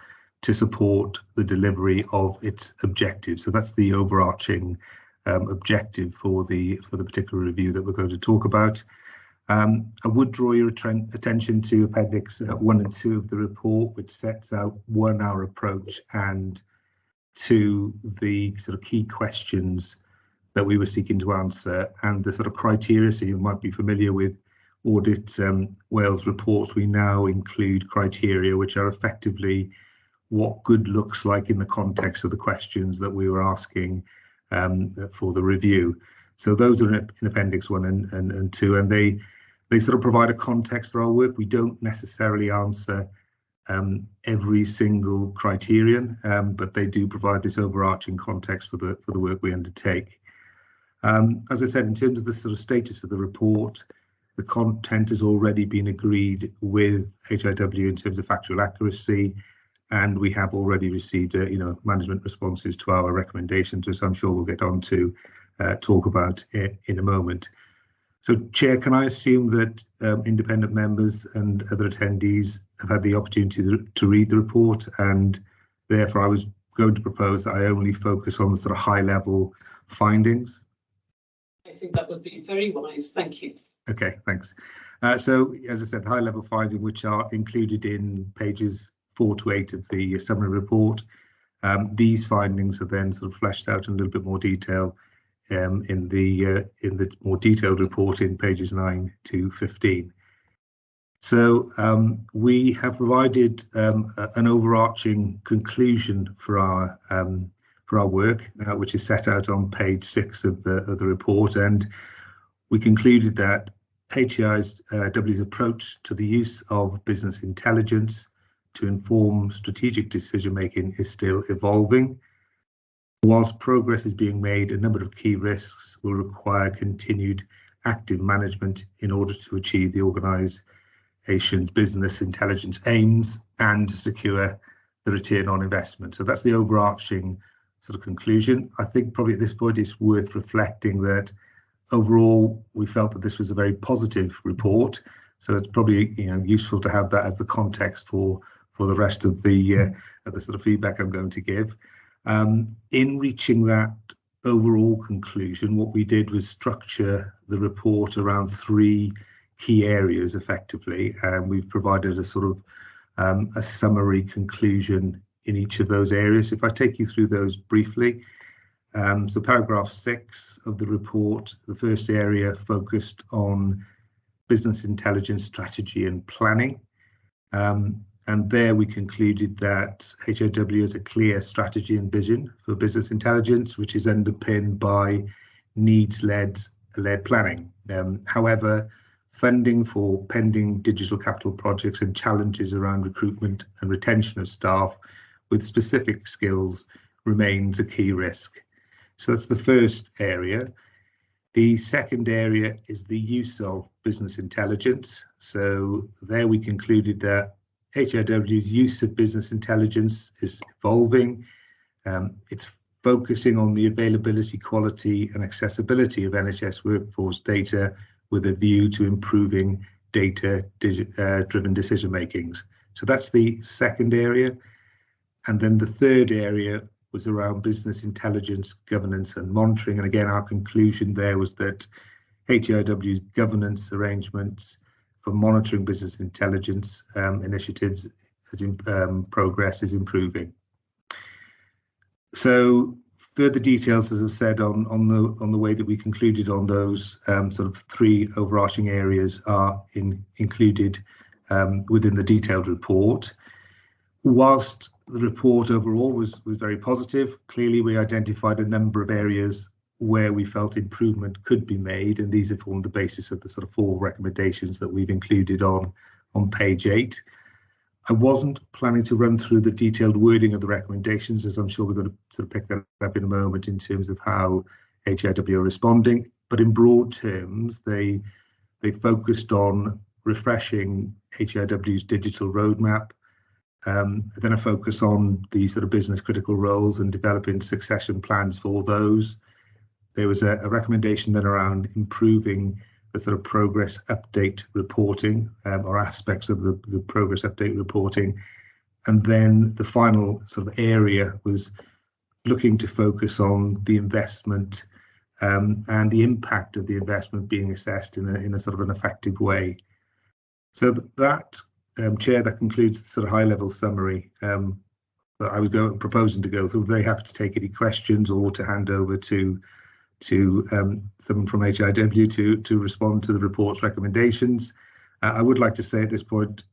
to support the delivery of its objectives? So that's the overarching objective for the particular review that we're going to talk about. I would draw your attention to Appendix 1 and 2 of the report, which sets out one, our approach, and two, the sort of key questions that we were seeking to answer and the sort of criteria. So you might be familiar with Audit Wales reports. We now include criteria which are effectively what good looks like in the context of the questions that we were asking for the review. So those are in Appendix 1 and 2, and they sort of provide a context for our work. We don't necessarily answer every single criterion, but they do provide this overarching context for the work we undertake. As I said, in terms of the sort of status of the report, The content has already been agreed with HIW in terms of factual accuracy, and we have already received management responses to our recommendations, which I'm sure we'll get on to talk about in a moment. So, Chair, can I assume that independent members and other attendees have had the opportunity to read the report, and therefore I was going to propose that I only focus on the sort of high-level findings? I think that would be very wise. Thank you. Okay, thanks. So, as I said, high-level findings, which are included in pages 4 to 8 of the summary report. These findings are then sort of fleshed out in a little bit more detail in the more detailed report in pages 9 to 15. So we have provided an overarching conclusion for our work, which is set out on page 6 of the report, and we concluded that HIW's approach to the use of business intelligence to inform strategic decision making is still evolving. Whilst progress is being made, a number of key risks will require continued active management in order to achieve the organisation's business intelligence aims and to secure the return on investment. So that's the overarching sort of conclusion. I think probably at this point it's worth reflecting that overall we felt that this was a very positive report. So it's probably useful to have that as the context for the rest of the sort of feedback I'm going to give. In reaching that overall conclusion, what we did was structure the report around 3 key areas effectively, and we've provided a sort of a summary conclusion in each of those areas. If I take you through those briefly, so paragraph 6 of the report, the first area focused on business intelligence strategy and planning. And there we concluded that HIW has a clear strategy and vision for business intelligence, which is underpinned by needs-led planning. However, funding for pending digital capital projects and challenges around recruitment and retention of staff with specific skills remains a key risk. So that's the first area. The second area is the use of business intelligence. So there we concluded that HIW's use of business intelligence is evolving. It's focusing on the availability, quality and accessibility of NHS workforce data with a view to improving data-driven decision makings. So that's the second area. And then the third area was around business intelligence, governance and monitoring. And again, our conclusion there was that HIW's governance arrangements for monitoring business intelligence initiatives as progress is improving. So further details, as I've said, on the way that we concluded on those sort of 3 overarching areas are included within the detailed report. Whilst the report overall was very positive, clearly we identified a number of areas where we felt improvement could be made, and these have formed the basis of the sort of 4 recommendations that we've included on page 8. I wasn't planning to run through the detailed wording of the recommendations, as I'm sure we're going to sort of pick that up in a moment in terms of how HIW are responding, but in broad terms, they focused on refreshing HIW's digital roadmap, then a focus on the sort of business critical roles and developing succession plans for those. There was a recommendation then around improving the sort of progress update reporting or aspects of the progress update reporting. And then the final sort of area was looking to focus on the investment and the impact of the investment being assessed in a sort of an effective way. So that, Chair, that concludes the sort of high level summary that I was proposing to go through. I'm very happy to take any questions or to hand over to someone from HIW to respond to the report's recommendations. I would like to say at this point,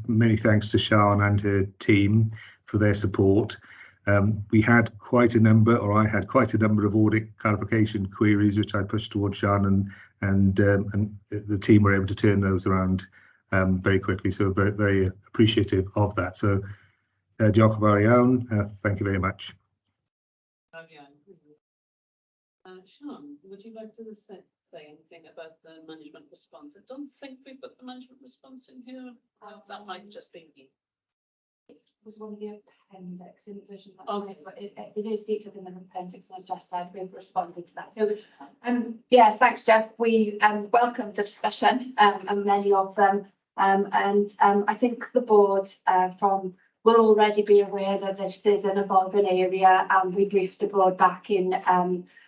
many thanks to Sian and her team for their support. We had quite a number, or I had quite a number of audit clarification queries, which I pushed towards Sian, and the team were able to turn those around very quickly. So very, very appreciative of that. So, diolch yn fawr iawn. Thank you very much. Sian, would you like to say anything about the management response? I don't think we put the management response in here. That might just be me. It was one of the appendix in the version that Okay. but it is detailed in the appendix, and I just said we've responded to that. So, yeah, thanks, Jeff. We welcomed the discussion and many of them, and I think the board will already be aware that this is an evolving area, and we briefed the board back in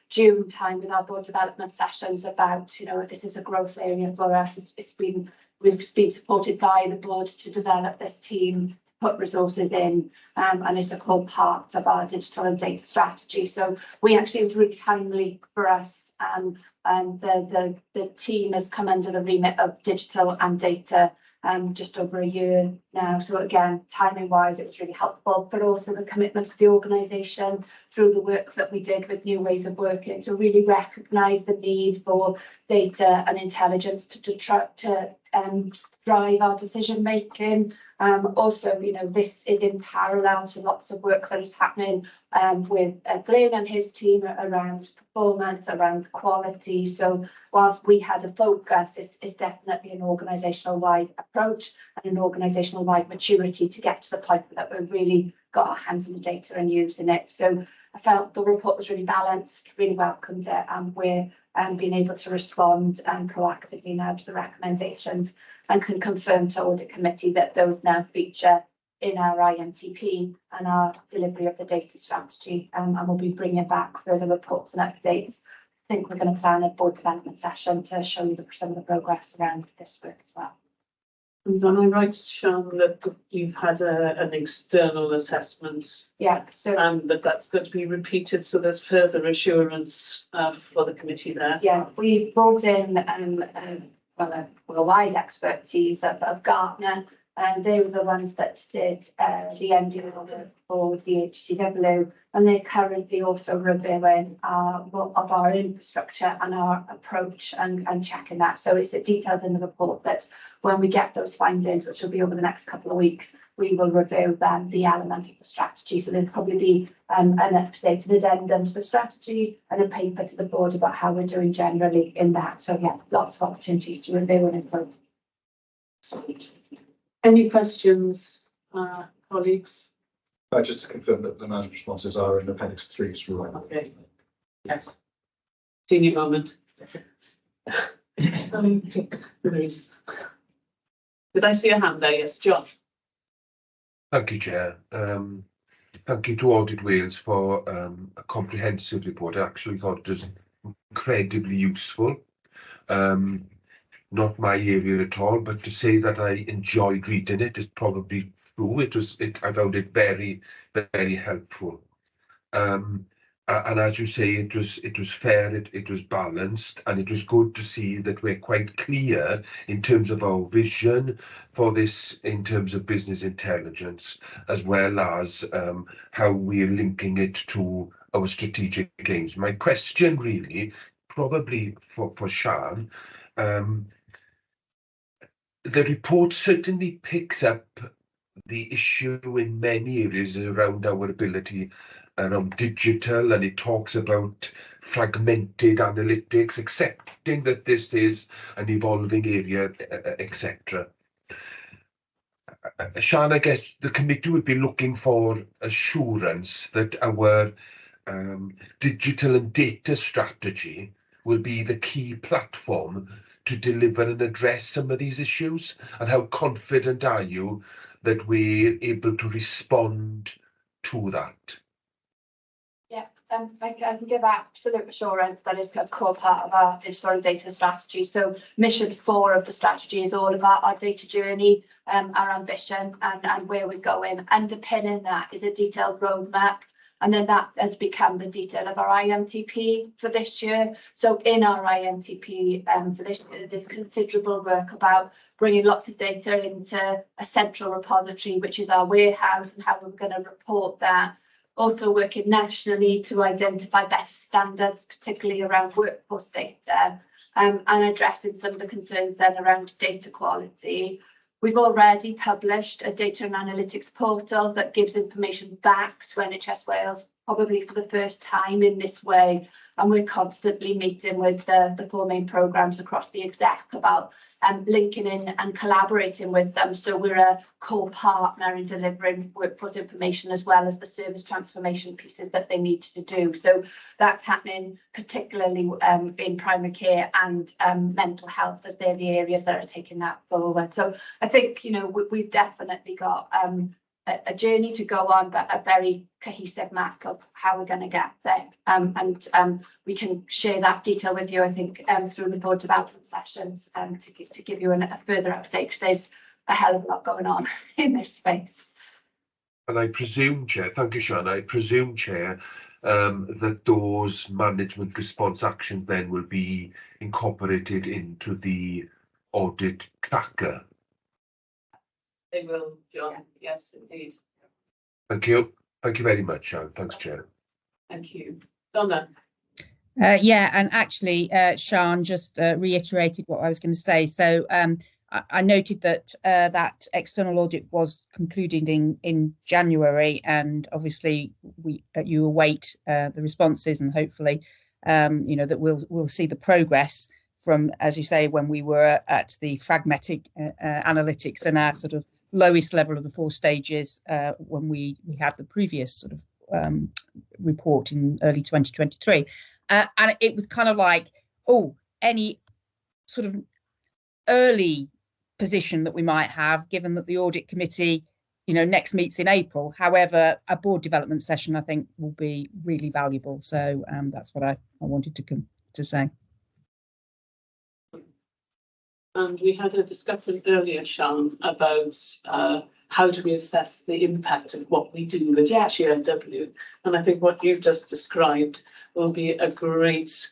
June time with our board development sessions about, you know, this is a growth area for us. We've been supported by the board to develop this team, put resources in, and it's a core part of our digital and data strategy. So it was really timely for us. And the team has come under the remit of digital and data just over a year now. So again, timing wise, it was really helpful, but also the commitment of the organisation through the work that we did with new ways of working to really recognise the need for data and intelligence to drive our decision making. Also, you know, this is in parallel to lots of work that is happening with Glenn and his team around performance, around quality. So whilst we had a focus, it's definitely an organisational wide approach and an organisational wide maturity to get to the point that we've really got our hands on the data and using it. So I felt the report was really balanced, really welcomed it, and we're being able to respond proactively now to the recommendations, and can confirm to Audit Committee that those now feature in our IMTP and our delivery of the data strategy, and we'll be bringing back further reports and updates. I think we're going to plan a board development session to show you some of the progress around this work as well. And am I right, Sian, that you've had an external assessment? Yeah, so but that's going to be repeated, so there's further assurance for the committee there. yeah, we brought in a worldwide expertise of Gartner, and they were the ones that did the ending order for the HCW, and they're currently also reviewing of our infrastructure and our approach and checking that. So it's detailed in the report that when we get those findings, which will be over the next couple of weeks, we will review then the element of the strategy. So there'll probably be an updated addendum to the strategy and a paper to the board about how we're doing generally in that. So yeah, lots of opportunities to review and improve. Any questions, colleagues? Just to confirm that the management responses are in Appendix 3. Okay. Yes. Senior moment. Louise. Did I see a hand there? Yes, John. Thank you, Chair. Thank you to Audit Wales for a comprehensive report. I actually thought it was incredibly useful. Not my area at all, but to say that I enjoyed reading it is probably true. I found it very, very helpful. And as you say, it was fair, it was balanced, and it was good to see that we're quite clear in terms of our vision for this, in terms of business intelligence, as well as how we're linking it to our strategic aims. My question really, probably for Sian, the report certainly picks up the issue in many areas around our ability around digital, and it talks about fragmented analytics, accepting that this is an evolving area, etc. Sian, I guess the committee would be looking for assurance that our digital and data strategy will be the key platform to deliver and address some of these issues, and how confident are you that we're able to respond to that? Yeah, I can give absolute assurance that is a core part of our digital and data strategy. So mission 4 of the strategy is all about our data journey, our ambition and where we're going. Underpinning that is a detailed roadmap. And then that has become the detail of our IMTP for this year. So in our IMTP for this year, there's considerable work about bringing lots of data into a central repository, which is our warehouse, and how we're going to report that. Also working nationally to identify better standards, particularly around workforce data, and addressing some of the concerns then around data quality. We've already published a data and analytics portal that gives information back to NHS Wales probably for the first time in this way, and we're constantly meeting with the 4 main programmes across the exec about linking in and collaborating with them. So we're a core partner in delivering workforce information as well as the service transformation pieces that they need to do. So that's happening particularly in primary care and mental health, as they're the areas that are taking that forward. So I think, you know, we've definitely got a journey to go on, but a very cohesive map of how we're going to get there. And we can share that detail with you, I think, through the board development sessions to give you a further update. There's a hell of a lot going on in this space. And I presume, Chair, thank you, Sian, I presume, Chair, that those management response actions then will be incorporated into the audit tracker. They will, John. Yes, indeed. Thank you. Thank you very much, Sian. Thanks, Chair. Thank you. Donna. Yeah, and actually, Sian just reiterated what I was going to say. So I noted that that external audit was concluded in January, and obviously you await the responses, and hopefully, you know, that we'll see the progress from, as you say, when we were at the pragmatic analytics and our sort of lowest level of the 4 stages when we had the previous sort of report in early 2023. And it was kind of like, oh, any sort of early position that we might have, given that the audit committee, you know, next meets in April. However, a board development session, I think, will be really valuable. So that's what I wanted to say. And we had a discussion earlier, Sian, about how do we assess the impact of what we do with GRW. And I think what you've just described will be a great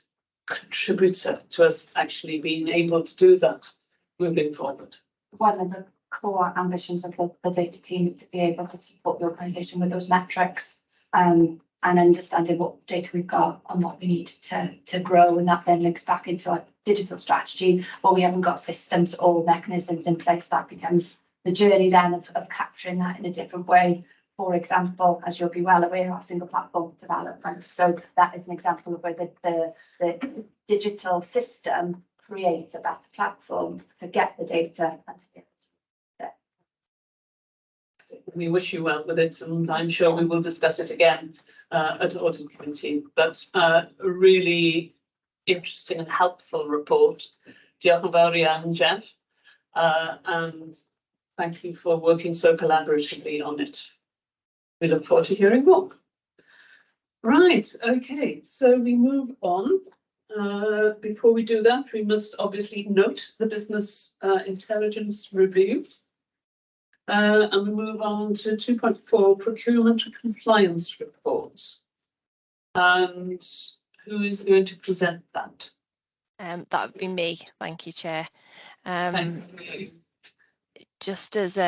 contributor to us actually being able to do that moving forward. One of the core ambitions of the data team is to be able to support the organisation with those metrics and understanding what data we've got and what we need to grow, and that then links back into our digital strategy. But we haven't got systems or mechanisms in place. That becomes the journey then of capturing that in a different way. For example, as you'll be well aware, our single platform development. So that is an example of where the digital system creates a better platform to get the data and to be able to use it. We wish you well with it, and I'm sure we will discuss it again at Audit Committee. But a really interesting and helpful report. Diolch yn fawr iawn, Jeff, and thank you for working so collaboratively on it. We look forward to hearing more. Right, okay, so we move on. Before we do that, we must obviously note the business intelligence review. And we move on to 2.4 procurement and compliance reports. And who is going to present that? That would be me. Thank you, Chair. Thank you. Just as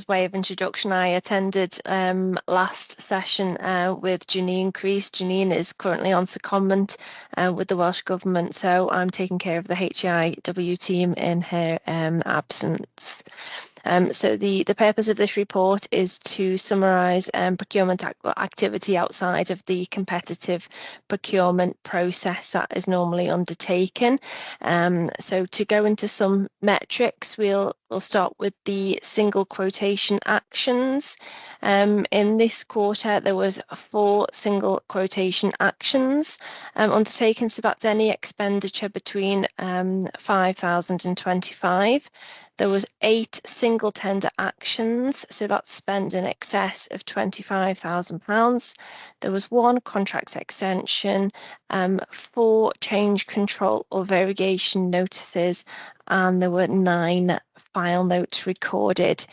way of introduction, I attended last session with Janine Crease. Janine is currently on secondment with the Welsh Government, so I'm taking care of the HIW team in her absence. So the purpose of this report is to summarise procurement activity outside of the competitive procurement process that is normally undertaken. So to go into some metrics, we'll start with the single quotation actions. In this quarter, there was 4 single quotation actions undertaken. So that's any expenditure between 5,000 and 25. There was 8 single tender actions, so that's spend in excess of £25,000. There was 1 contract extension, 4 change control or variation notices, and there were 9 file notes recorded.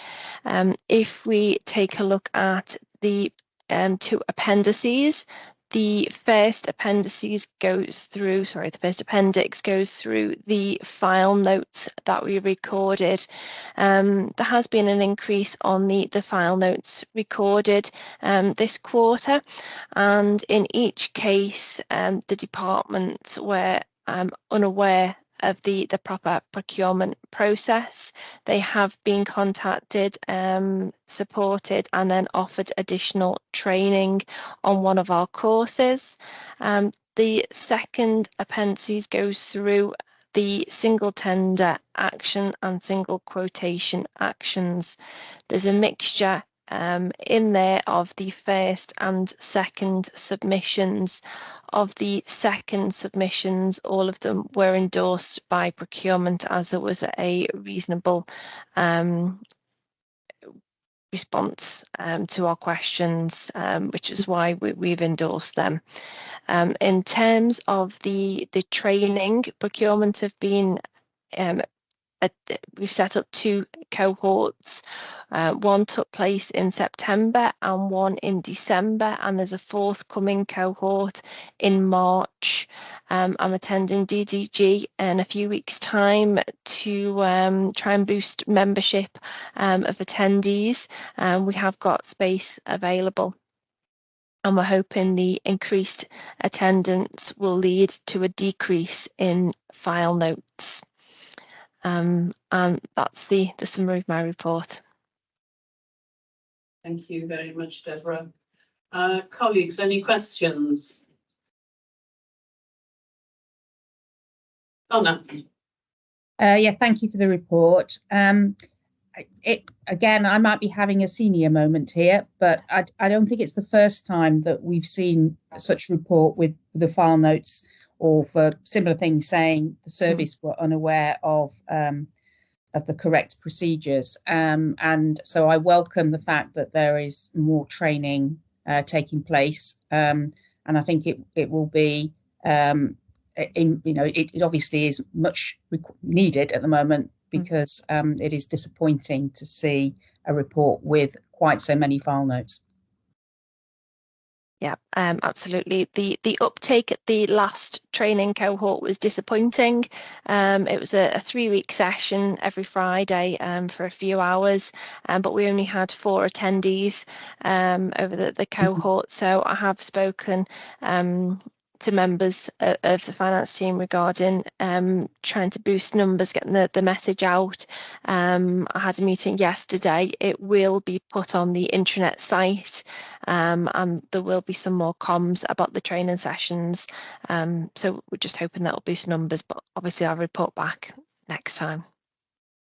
If we take a look at the 2 appendices, the first appendix goes through the file notes that we recorded. There has been an increase on the file notes recorded this quarter, and in each case the departments were unaware of the proper procurement process. They have been contacted, supported, and then offered additional training on one of our courses. The second appendices goes through the single tender action and single quotation actions. There's a mixture in there of the first and second submissions. Of the second submissions, all of them were endorsed by procurement as there was a reasonable response to our questions, which is why we've endorsed them. In terms of the training, procurement have been we've set up 2 cohorts. One took place in September and one in December, and there's a forthcoming cohort in March. I'm attending DDG in a few weeks' time to try and boost membership of attendees. We have got space available, and we're hoping the increased attendance will lead to a decrease in file notes. And that's the summary of my report. Thank you very much, Deborah. Colleagues, any questions? Donna. Yeah, thank you for the report. Again, I might be having a senior moment here, but I don't think it's the first time that we've seen such a report with the file notes or for similar things saying the service were unaware of the correct procedures. And so I welcome the fact that there is more training taking place. And I think it will be, it obviously is much needed at the moment, because it is disappointing to see a report with quite so many file notes. Yeah, absolutely. The uptake at the last training cohort was disappointing. It was a 3-week session every Friday for a few hours, but we only had 4 attendees over the cohort. So I have spoken to members of the finance team regarding trying to boost numbers, getting the message out. I had a meeting yesterday. It will be put on the intranet site, and there will be some more comms about the training sessions. So we're just hoping that will boost numbers, but obviously I'll report back next time.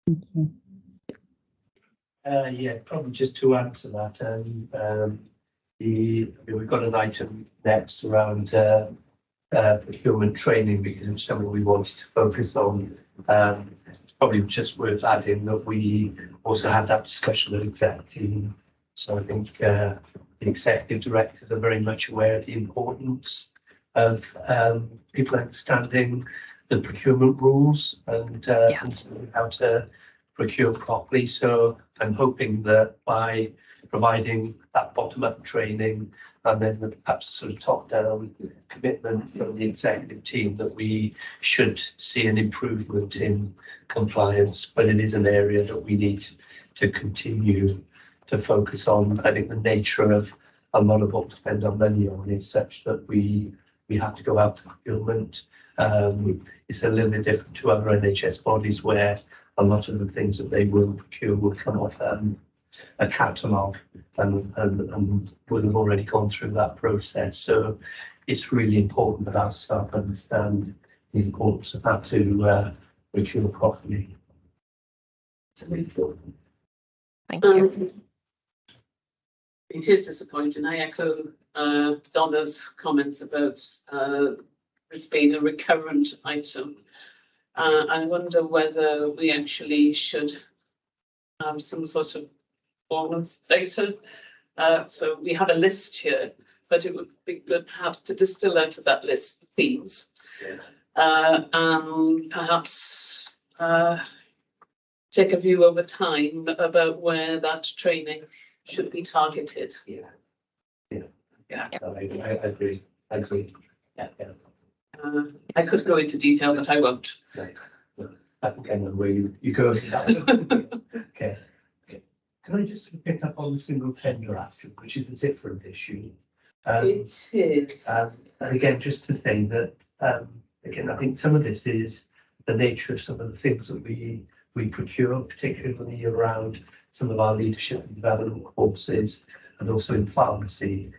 Thank you. Yeah, probably just to add to that, we've got an item next around procurement training, because it's something we wanted to focus on. It's probably just worth adding that we also had that discussion with the exec team. So I think the executive directors are very much aware of the importance of people understanding the procurement rules and how to procure properly. So I'm hoping that by providing that bottom-up training and then perhaps a sort of top-down commitment from the executive team, that we should see an improvement in compliance. But it is an area that we need to continue to focus on. I think the nature of a lot of what we spend our money on is such that we have to go out to procurement. It's a little bit different to other NHS bodies, where a lot of the things that they will procure will come off a catalogue and will have already gone through that process. So it's really important that our staff understand the importance of how to procure properly. Thank you. It is disappointing. I echo Donna's comments about this being a recurrent item. I wonder whether we actually should have some sort of performance data. So we have a list here, but it would be good perhaps to distill out of that list the themes, and perhaps take a view over time about where that training should be targeted. I agree. I could go into detail, but I won't. I think I know where you go. Okay. Can I just pick up on the single tender action, which is a different issue? It is. And again, just to say that, again, I think some of this is the nature of some of the things that we procure, particularly around some of our leadership and development courses, and also in pharmacy.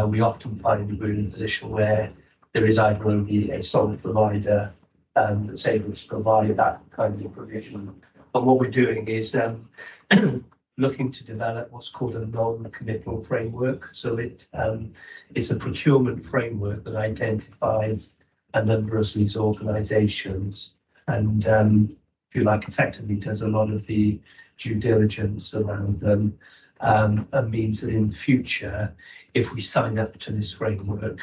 We often find we're in a position where there is either only a sole provider that's able to provide that kind of provision. But what we're doing is looking to develop what's called a non-committal framework. So it's a procurement framework that identifies a number of these organisations and, if you like, effectively does a lot of the due diligence around them, and means that in the future, if we sign up to this framework,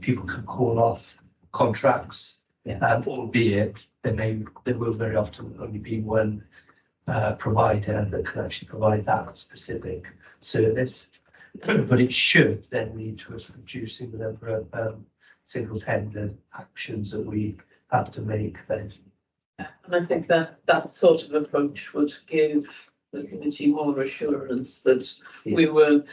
people can call off contracts, albeit there will very often only be one provider that can actually provide that specific service. But it should then lead to us reducing the number of single tender actions that we have to make then. And I think that sort of approach would give the committee more assurance that we were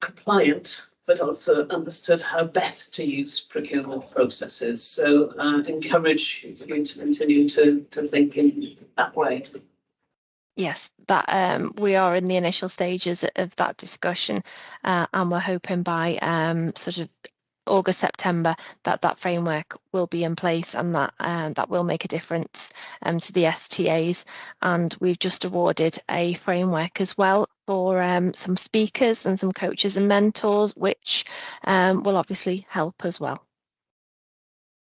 compliant, but also understood how best to use procurement processes. So encourage you to continue to think in that way. Yes, that we are in the initial stages of that discussion, and we're hoping by sort of August, September that framework will be in place, and that will make a difference to the STAs. And we've just awarded a framework as well for some speakers and some coaches and mentors, which will obviously help as well.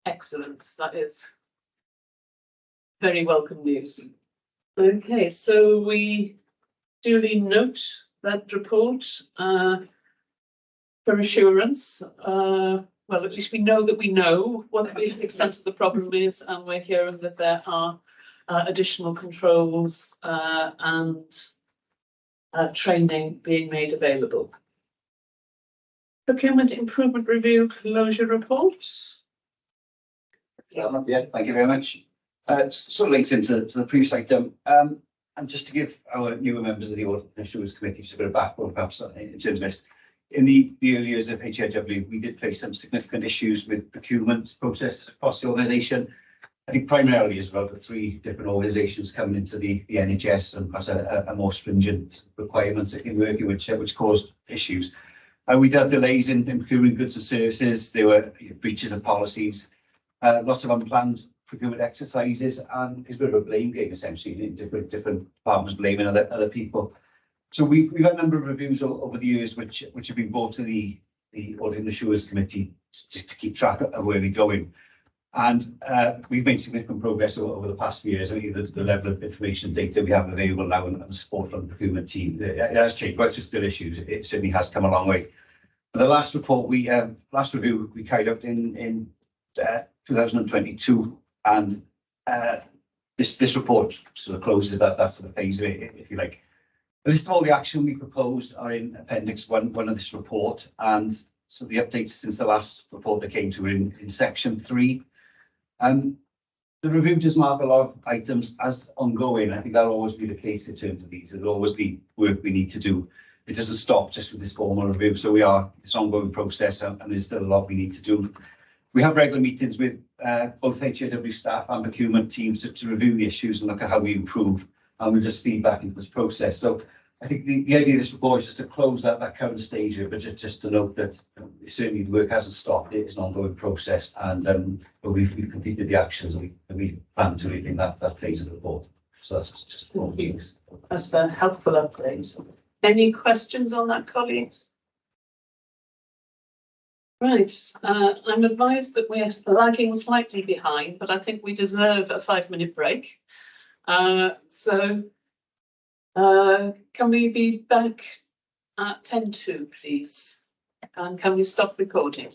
Excellent. That is very welcome news. Okay, so we duly note that report for assurance. Well, at least we know that we know what the extent of the problem is, and we're hearing that there are additional controls and training being made available. Procurement Improvement Review Closure Report. Yeah, thank you very much. Sort of links into the previous item. And just to give our newer members of the Audit and Assurance Committee just a bit of background, perhaps, in terms of this. In the early years of HIW, we did face some significant issues with procurement processes across the organisation. I think primarily as well, the 3 different organisations coming into the NHS and perhaps a more stringent requirements in working, which caused issues. We dealt delays in procuring goods and services. There were breaches of policies, lots of unplanned procurement exercises, and it's a bit of a blame game essentially in different departments blaming other people. So we've had a number of reviews over the years which have been brought to the Audit and Assurance Committee to keep track of where we're going. And we've made significant progress over the past few years. I think the level of information and data we have available now and the support from the procurement team, it has changed. Whilst there's still issues, it certainly has come a long way. The last report last review we carried out in 2022, and this report sort of closes that sort of phase of it, if you like. The list of all the action we proposed are in Appendix 1 of this report, and so the updates since the last report that came to in Section 3. The review does mark a lot of items as ongoing. I think that'll always be the case in terms of these. There'll always be work we need to do. It doesn't stop just with this formal review. So it's an ongoing process, and there's still a lot we need to do. We have regular meetings with both HIW staff and procurement teams to review the issues and look at how we improve, and we'll just feed back into this process. So I think the idea of this report is just to close that current stage of it, but just to note that certainly the work hasn't stopped. It's an ongoing process, and we've completed the actions and we plan to in that phase of the report. So that's just one thing. That's a helpful update. Any questions on that, colleagues? Right, I'm advised that we're lagging slightly behind, but I think we deserve a 5-minute break. So can we be back at 10:02, please? And can we stop recording?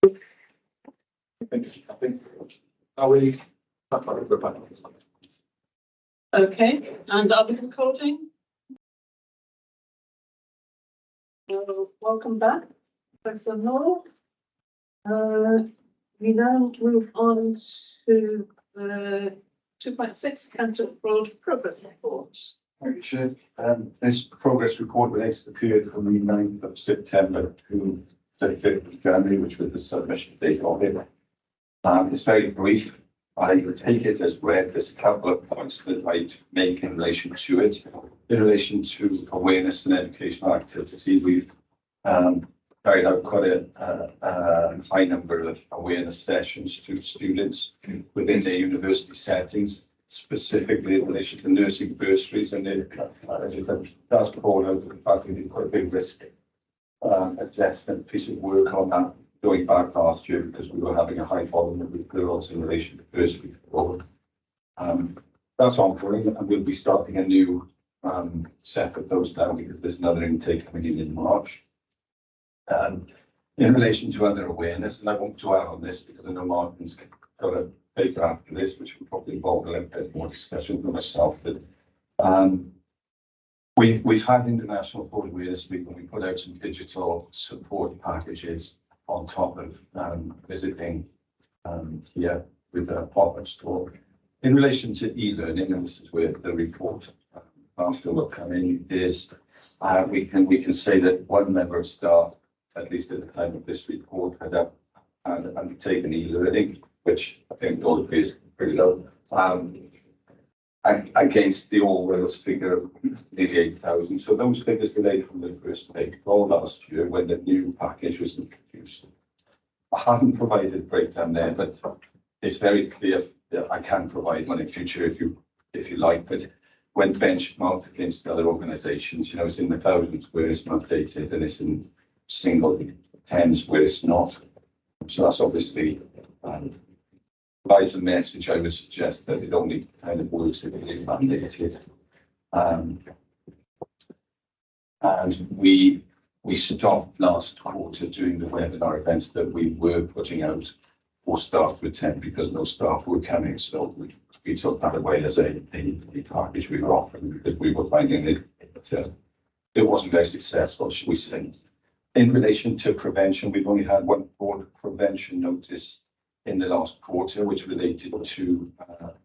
I think, are we? Okay, and are we recording? Welcome back, Professor Hall. We now move on to the 2.6 counter fraud progress report. Thank you, Chair. This progress report relates to the period from the 9th of September to 35th of January, which was the submission date of it. It's very brief. I would take it as read. There's a couple of points that I'd make in relation to it. In relation to awareness and educational activity, we've carried out quite a high number of awareness sessions to students within their university settings, specifically in relation to nursing bursaries, and it does call out the fact that we did quite a big risk assessment piece of work on that going back last year because we were having a high volume of referrals in relation to bursary fraud. That's ongoing, and we'll be starting a new set of those now because there's another intake coming in March. In relation to other awareness, and I won't dwell on this because I know Martin's got a paper after this, which will probably involve a little bit more discussion for myself. But we've had International Fraud Awareness Week, and we put out some digital support packages on top of visiting here with a pop-up store. In relation to e-learning, and this is where the report after will come in, is we can say that one member of staff, at least at the time of this report, had undertaken e-learning, which I think all appears pretty low, against the All Wales figure of nearly 8,000. So those figures relate from the first of April last year when the new package was introduced. I haven't provided a breakdown there, but it's very clear that I can provide one in future if you like. But when benchmarked against other organisations, you know, it's in the thousands where it's not dated, and it's in single tens where it's not. So that's obviously provides a message. I would suggest that it only kind of works if it is mandated. And we stopped last quarter doing the webinar events that we were putting out for staff to attend because no staff were coming. So we took that away as a package we were offering because we were finding it wasn't very successful, should we say. In relation to prevention, we've only had one fraud prevention notice in the last quarter, which related to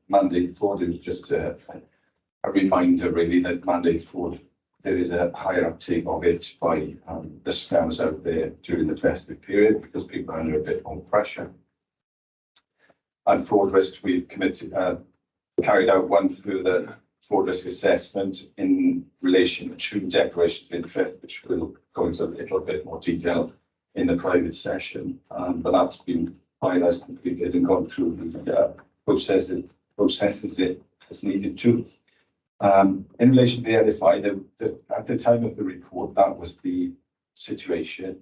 mandate fraud. It was just a reminder, really, that mandate fraud, there is a higher uptake of it by the scams out there during the festive period because people are under a bit more pressure. And fraud risk, we've carried out one further fraud risk assessment in relation to declaration of interest, which we'll go into a little bit more detail in the private session. But that's been finalised, completed, and gone through the processes it has needed to. In relation to the LFI, at the time of the report, that was the situation.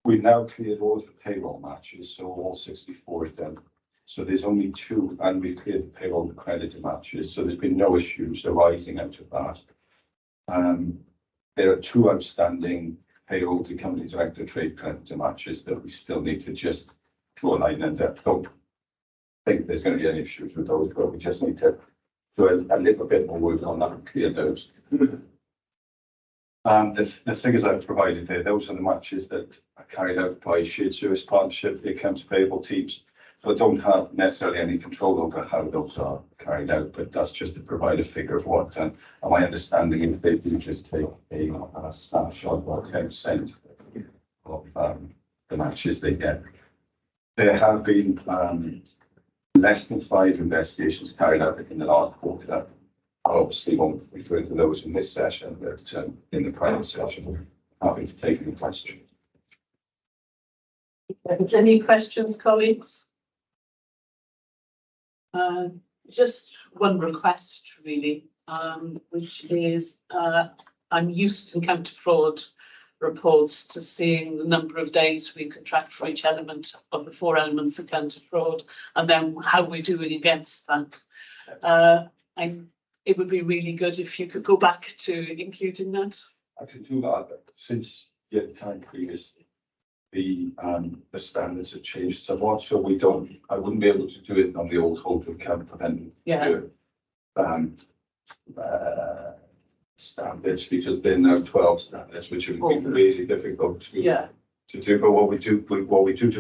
We've now cleared all of the payroll matches, so all 64 is done. So there's only 2, and we've cleared the payroll and creditor matches, so there's been no issues arising out of that. There are 2 outstanding payroll to company director trade creditor matches that we still need to just draw a line under. I don't think there's going to be any issues with those, but we just need to do a little bit more work on that and clear those. The figures I've provided there, those are the matches that are carried out by shared service partnership, the accounts payable teams. So I don't have necessarily any control over how those are carried out, but that's just to provide a figure of what, and my understanding is they do just take a snapshot of what 10% of the matches they get. There have been less than 5 investigations carried out in the last quarter. I obviously won't refer to those in this session, but in the private session, I'm happy to take any questions. Any questions, colleagues? Just one request, really, which is I'm used to counter fraud reports to seeing the number of days we contract for each element of the 4 elements of counter fraud and then how we're doing against that. It would be really good if you could go back to including that. I can do that since the time previously. the standards have changed somewhat, so I wouldn't be able to do it on the old hold of camp preventative standards, because they're now 12 standards, which would be really difficult to do. But what we do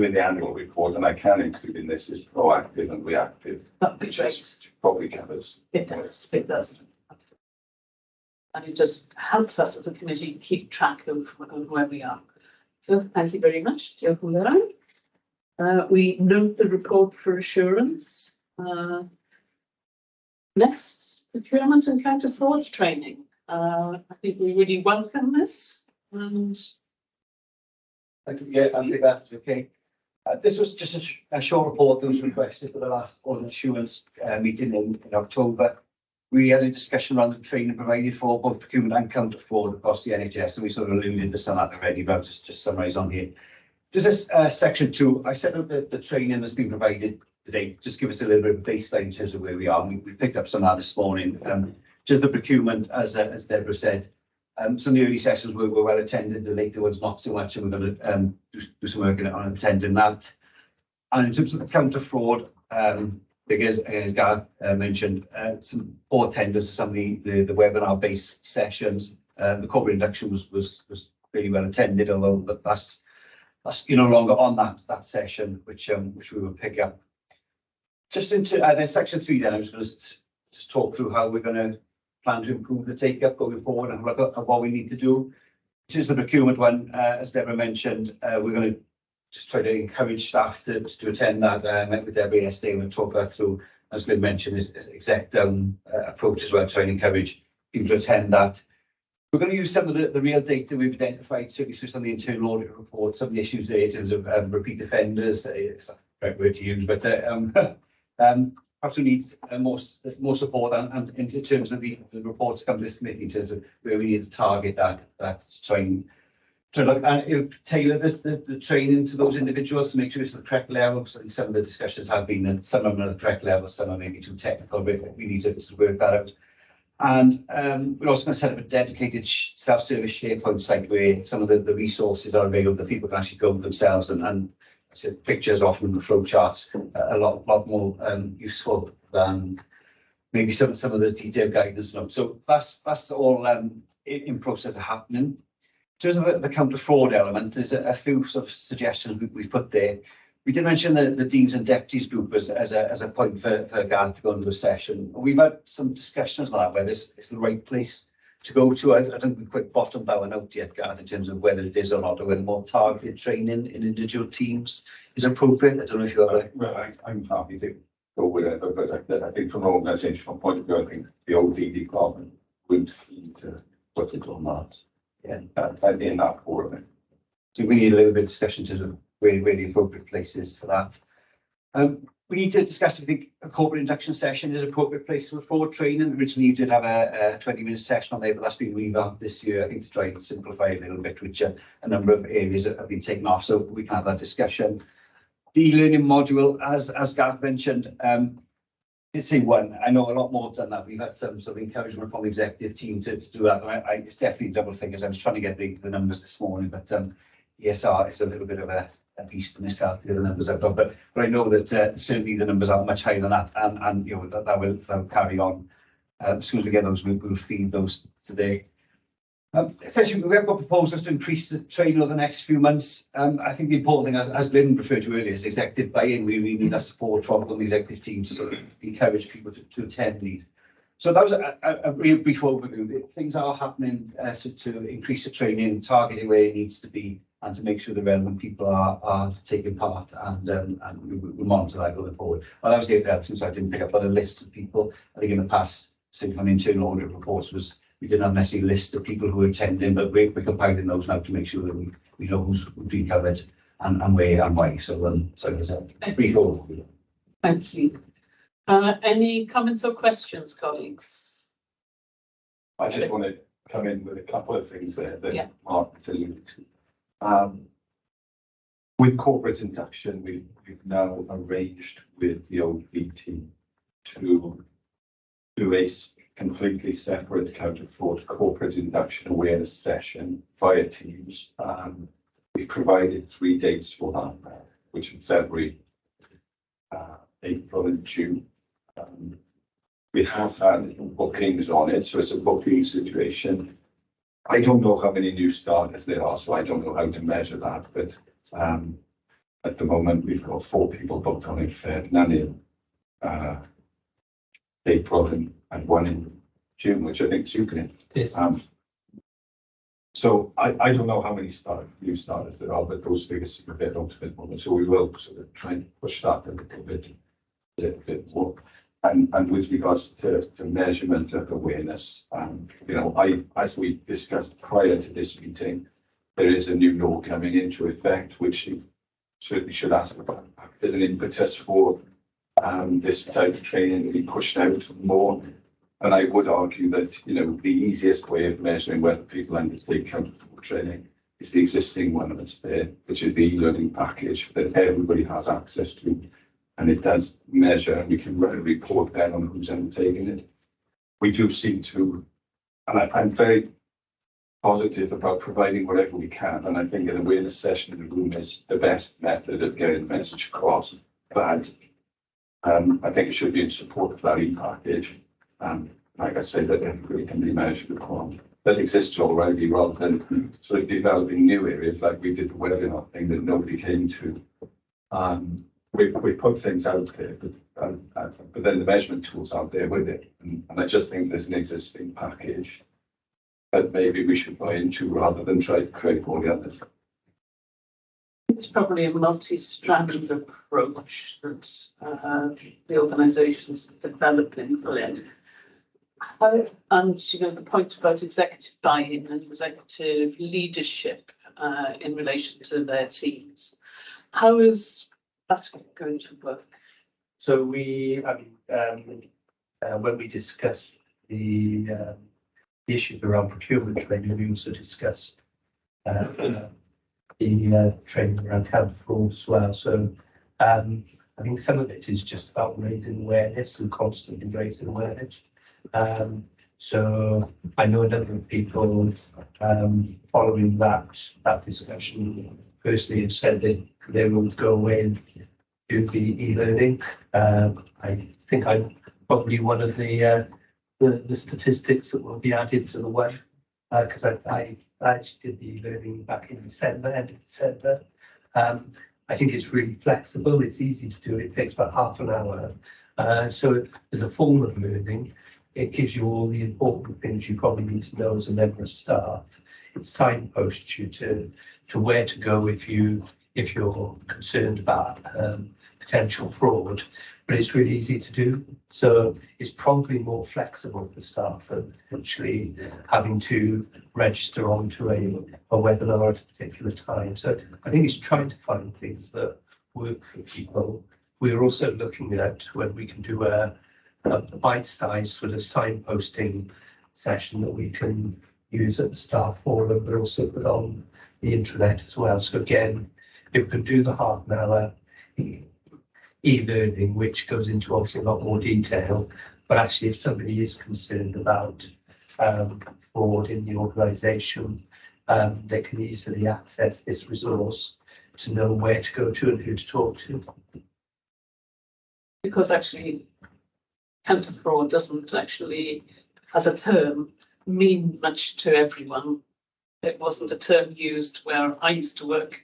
in the annual report, and I can include in this, is proactive and reactive. That'd be great. Probably covers. It does. It does. And it just helps us as a committee keep track of where we are. So thank you very much. We note the report for assurance. Next, procurement and counter fraud training. I think we really welcome this. And I think that's okay. This was just a short report that was requested for the last audit assurance meeting in October. We had a discussion around the training provided for both procurement and counter fraud across the NHS, and we sort of alluded to some of that already, but I'll just summarise on here. Just as section 2, I set out the training that's been provided today. Just give us a little bit of a baseline in terms of where we are. We picked up some of that this morning. Just the procurement, as Deborah said, some of the early sessions were well attended, the later ones not so much, and we're going to do some work on attending that. And in terms of the counter fraud, because as Gareth mentioned, some poor attendance to some of the webinar based sessions. The corporate induction was really well attended, although that's no longer on that session, which we will pick up. Just into then section 3, then I was going to just talk through how we're going to plan to improve the take up going forward and what we need to do. This is the procurement one, as Deborah mentioned. We're going to just try to encourage staff to attend that. I met with Deborah yesterday and we'll talk that through. As Glyn mentioned, is exec approach as well, try and encourage people to attend that. We're going to use some of the real data we've identified, certainly through some of the internal audit reports, some of the issues there in terms of repeat offenders. It's not the right word to use, but perhaps we need more support and in terms of the reports come to this committee in terms of where we need to target that to try and look and tailor the training to those individuals to make sure it's at the correct level. So I think some of the discussions have been that some of them are at the correct level, some are maybe too technical, but we need to work that out. And we're also going to set up a dedicated self-service SharePoint site where some of the resources are available that people can actually go themselves and pictures often the flow charts a lot more useful than maybe some of the detailed guidance notes. So that's all in process of happening. In terms of the counter fraud element, there's a few sort of suggestions we've put there. We did mention the Deans and Deputies group as a point for Gareth to go into a session. We've had some discussions like that, whether it's the right place to go to. I don't think we've quite bottomed that one out yet, Gareth, in terms of whether it is or not, or whether more targeted training in individual teams is appropriate. I don't know if you have Well, I'm happy to go with it, but I think from an organisational point of view, I think the OD department would need to put it on that. Yeah, in that forum. So we need a little bit of discussion in terms of where the appropriate place is for that. We need to discuss if the corporate induction session is an appropriate place for fraud training. Originally, you did have a 20-minute session on there, but that's been revamped this year, I think, to try and simplify it a little bit, which a number of areas have been taken off, so we can have that discussion. The e-learning module, as Gareth mentioned, it's in one. I know a lot more have done that. We've had some sort of encouragement from the executive team to do that. It's definitely double figures. I was trying to get the numbers this morning, but ESR is a little bit of a beast in itself, the numbers I've got, but I know that certainly the numbers are much higher than that, and you know that will carry on. As soon as we get those, we'll feed those today. Essentially, we have got proposals to increase the training over the next few months. I think the important thing, as Lynn referred to earlier, is executive buy-in. We really need that support from the executive team to sort of encourage people to attend these. So that was a real brief overview. Things are happening to increase the training, targeting where it needs to be, and to make sure the relevant people are taking part, and we monitor that going forward. Well, that was the other since I didn't pick up on a list of people. I think in the past, certainly from the internal audit reports, we didn't have necessarily a list of people who were attending, but we're compiling those now to make sure that we know who's been covered and where and why. So there's a brief overview. Thank you. Any comments or questions, colleagues? I just want to come in with a couple of things there that Mark alluded to. With corporate induction, we've now arranged with the OD team to do a completely separate counter fraud corporate induction awareness session via Teams. we've provided 3 dates for that, which are February, April and June. We have had bookings on it, so it's a booking situation. I don't know how many new starters there are, so I don't know how to measure that, but at the moment we've got 4 people booked on in Feb, none in April and 1 in June, which I think is UK. Yes. So I don't know how many new starters there are, but those figures seem a bit out at the moment, so we will sort of try and push that a little bit more. And with regards to measurement of awareness, you know, as we discussed prior to this meeting, there is a new law coming into effect, which certainly should ask about. There's an impetus for this type of training to be pushed out more. And I would argue that, you know, the easiest way of measuring whether people undertake counter-fraud training is the existing one that's there, which is the e-learning package that everybody has access to. And it does measure, and we can run a report then on who's undertaking it. We do seem to, and I'm very positive about providing whatever we can, and I think an awareness session in the room is the best method of getting the message across. But I think it should be in support of that e-package. Like I said, that everybody can be measured upon. That exists already, rather than sort of developing new areas like we did the webinar thing that nobody came to. We put things out there, but then the measurement tools aren't there with it. And I just think there's an existing package that maybe we should buy into rather than try to create all the others. It's probably a multi-stranded approach that the organisations developing Blend. And you know, the point about executive buy-in and executive leadership in relation to their teams. How is that going to work? So when we discussed the issues around procurement training, we also discussed the training around counter fraud as well. So I think some of it is just about raising awareness and constantly raising awareness. So I know a number of people following that discussion personally have said that they will go away and do the e-learning. I think I'm probably one of the statistics that will be added to the web, because I actually did the e-learning back in December, end of December. I think it's really flexible, it's easy to do, it takes about half an hour. So as a form of learning, it gives you all the important things you probably need to know as a member of staff. It signposts you to where to go if you're concerned about potential fraud, but it's really easy to do. So it's probably more flexible for staff than actually having to register onto a webinar at a particular time. So I think it's trying to find things that work for people. We're also looking at when we can do a bite-sized sort of signposting session that we can use at the staff forum, but also put on the intranet as well. So again, if we can do the half an hour e-learning, which goes into obviously a lot more detail, but actually if somebody is concerned about fraud in the organisation, they can easily access this resource to know where to go to and who to talk to. Because actually counter fraud doesn't actually, as a term, mean much to everyone. It wasn't a term used where I used to work.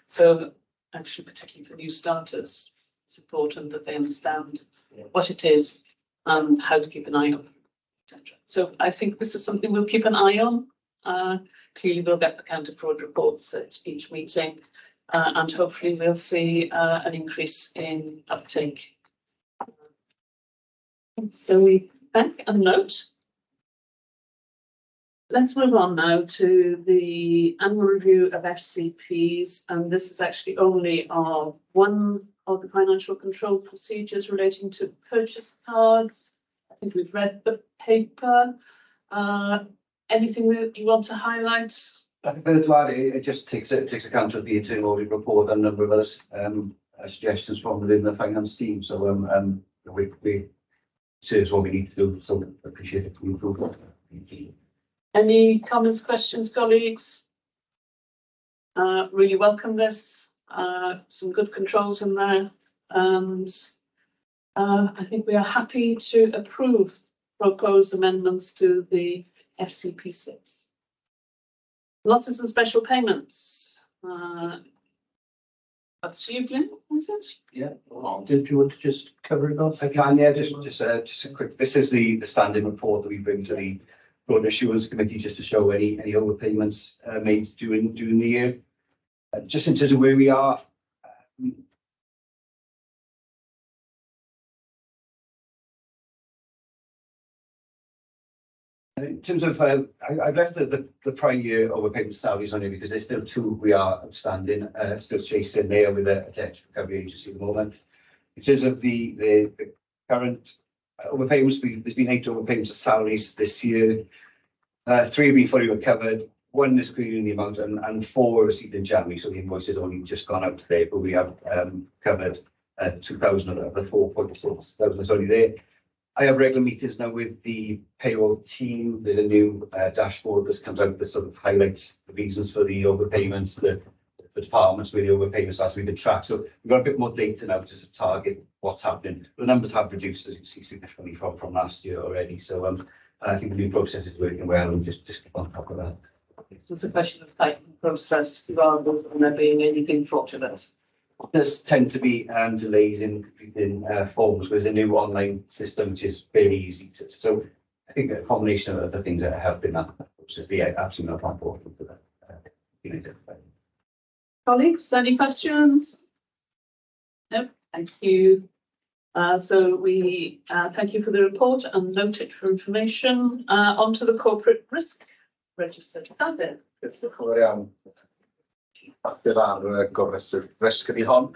So actually, particularly for new starters, it's important that they understand what it is and how to keep an eye on it, etc. So I think this is something we'll keep an eye on. Clearly, we'll get the counter fraud reports at each meeting, and hopefully we'll see an increase in uptake. So we thank and note. Let's move on now to the annual review of FCPs, and this is actually only one of the financial control procedures relating to purchase cards. I think we've read the paper. Anything that you want to highlight? I think it just takes account of the internal audit report and a number of other suggestions from within the finance team. So we serves what we need to do. So appreciate it. Any comments, questions, colleagues? Really welcome this. Some good controls in there, and I think we are happy to approve proposed amendments to the FCP6. Losses and special payments. That's you, Glyn, is it? Yeah. Did you want to just cover it off? I can, yeah, just a quick, this is the standing report that we bring to the Audit Assurance Committee just to show any overpayments made during the year. Just in terms of where we are, in terms of, I've left the prior year overpayment salaries on here because there's still two we are outstanding, still chasing there with a debt recovery agency at the moment. In terms of the current overpayments, there's been 8 overpayments of salaries this year. 3 have been fully recovered. 1 is querying the amount, and 4 were received in January, so the invoice has only just gone out today, but we have covered 2,000 of the 4.6,000 that's already there. I have regular meetings now with the payroll team. There's a new dashboard that comes out that sort of highlights the reasons for the overpayments, the departments where the overpayments has been tracked. So we've got a bit more data now to target what's happening. The numbers have reduced, as you see, significantly from last year already. So I think the new process is working well, and just keep on top of that. It's a question of tightening the process rather than there being anything fraudulent. There's tend to be delays in completing forms. There's a new online system which is very easy to. So I think a combination of other things that have been that process be absolutely not important for that. Colleagues, any questions? No, thank you. So we thank you for the report and note it for information. On to the corporate risk register. David. Papur ar gofrestr risg ydi hon.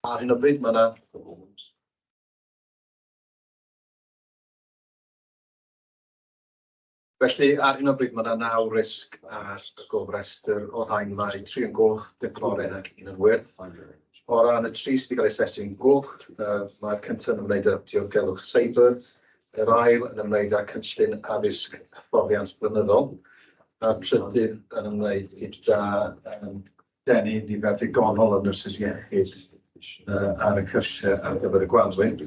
Ar hyn o bryd mae yna felly ar hyn o bryd mae yna 9 risg ar y gofrestr. O rhain mae 3 yn goch, 1 yn oren ac 1 yn wyrdd. O ran y 3 sydd wedi cael eu asesu'n goch, mae'r cyntaf yn ymwneud â diogelwch seibr, yr ail yn ymwneud â cynllun addysg hyfforddiant blynyddol, a'r trydydd yn ymwneud gyda denu nifer ddigonol o nyrsys iechyd ar y cyrsiau ar gyfer y Gwanwyn.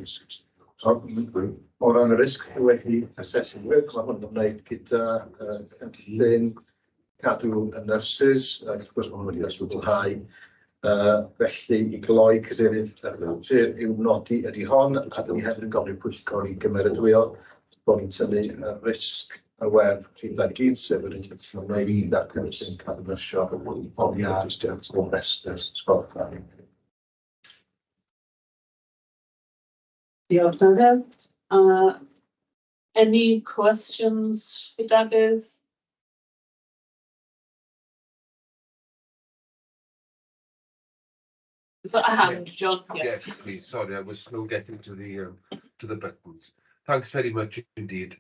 O ran y risg wedi asesu'n wyrdd, mae hwn yn ymwneud gyda cynllun cadw y nyrsys, ac wrth gwrs mae hwn wedi yswydlhau. Felly i gloi cadeirydd i'w nodi ydy hon, a dyn ni hefyd yn gofyn Pwyllgor i gymeradwyo bod ni'n tynnu risg y werth rhif 21 sef yr ymwneud â'r cynllun cadwynysio oddiad o restr sgwrs. Diolch, David. Any questions for David? Is that a hand, John? Yes. Yes, please. Sorry, I was slow getting to the buttons. Thanks very much indeed.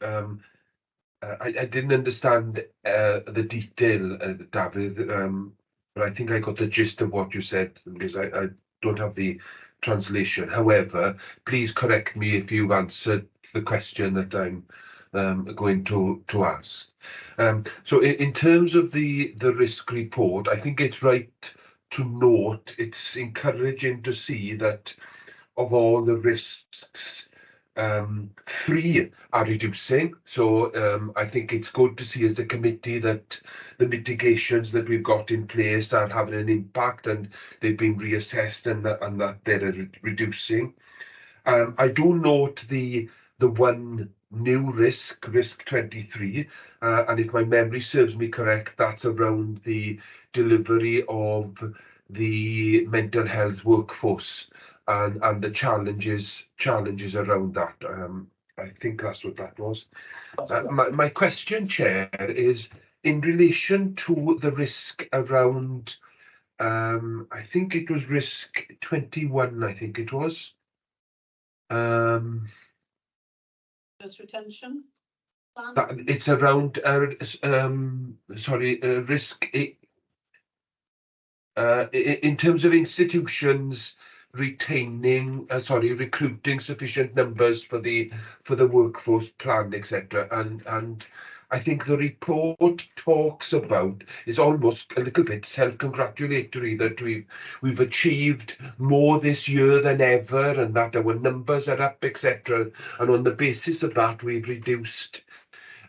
I didn't understand the detail, David, but I think I got the gist of what you said because I don't have the translation. However, please correct me if you've answered the question that I'm going to ask. So in terms of the risk report, I think it's right to note, it's encouraging to see that of all the risks, 3 are reducing. So I think it's good to see as a committee that the mitigations that we've got in place are having an impact and they've been reassessed and that they're reducing. I do note the one new risk 23, and if my memory serves me correct, that's around the delivery of the mental health workforce and the challenges around that. I think that's what that was. My question, Chair, is in relation to the risk around, I think it was risk 21, I think it was. First retention plan? It's around, risk, in terms of institutions retaining, recruiting sufficient numbers for the workforce plan, etc. And I think the report talks about is almost a little bit self-congratulatory that we've achieved more this year than ever, and that our numbers are up, etc. And on the basis of that, we've reduced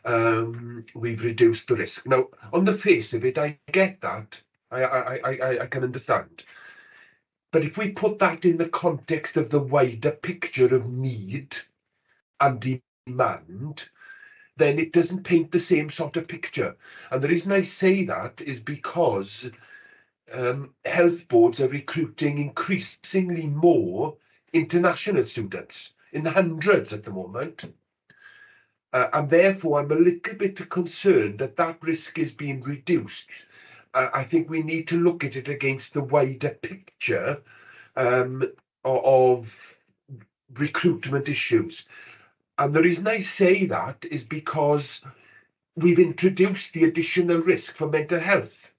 the risk. Now, on the face of it, I get that. I can understand. But if we put that in the context of the wider picture of need and demand, then it doesn't paint the same sort of picture. And the reason I say that is because health boards are recruiting increasingly more international students, in the hundreds at the moment. And therefore, I'm a little bit concerned that that risk is being reduced. I think we need to look at it against the wider picture of recruitment issues. And the reason I say that is because we've introduced the additional risk for mental health.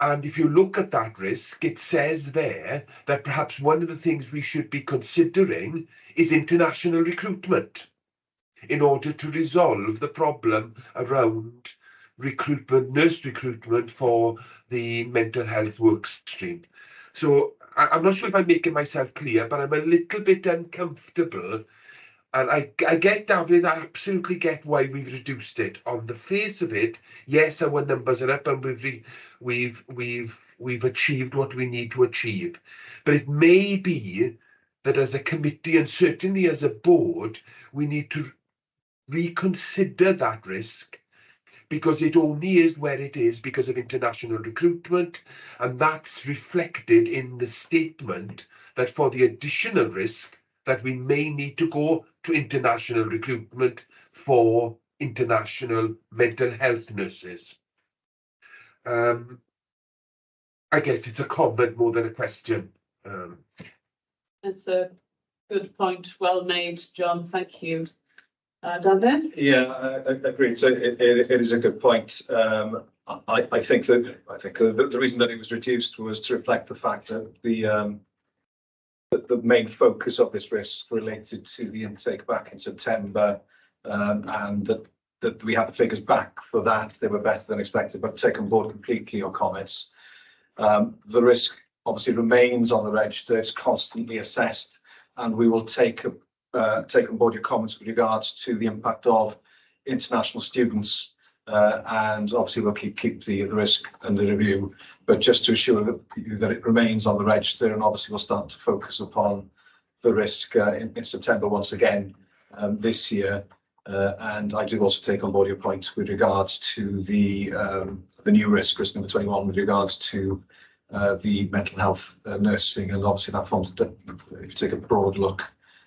And if you look at that risk, it says there that perhaps one of the things we should be considering is international recruitment in order to resolve the problem around recruitment, nurse recruitment for the mental health work stream. So I'm not sure if I'm making myself clear, but I'm a little bit uncomfortable. And I get, David, I absolutely get why we've reduced it. On the face of it, yes, our numbers are up and we've achieved what we need to achieve. But it may be that as a committee and certainly as a board, we need to reconsider that risk, because it only is where it is because of international recruitment, and that's reflected in the statement that for the additional risk that we may need to go to international recruitment for international mental health nurses. I guess it's a comment more than a question. It's a good point, well made, John, thank you. David? Yeah, I agree. So it is a good point. I think the reason that it was reduced was to reflect the fact that the main focus of this risk related to the intake back in September, and that we had the figures back for that. They were better than expected, but take on board completely your comments. The risk obviously remains on the register. It's constantly assessed, and we will take on board your comments with regards to the impact of international students, and obviously we'll keep the risk under review, but just to assure you that it remains on the register, and obviously we'll start to focus upon the risk in September once again this year. And I do also take on board your point with regards to the new risk number 21 with regards to the mental health nursing, and obviously that forms, if you take a broad look,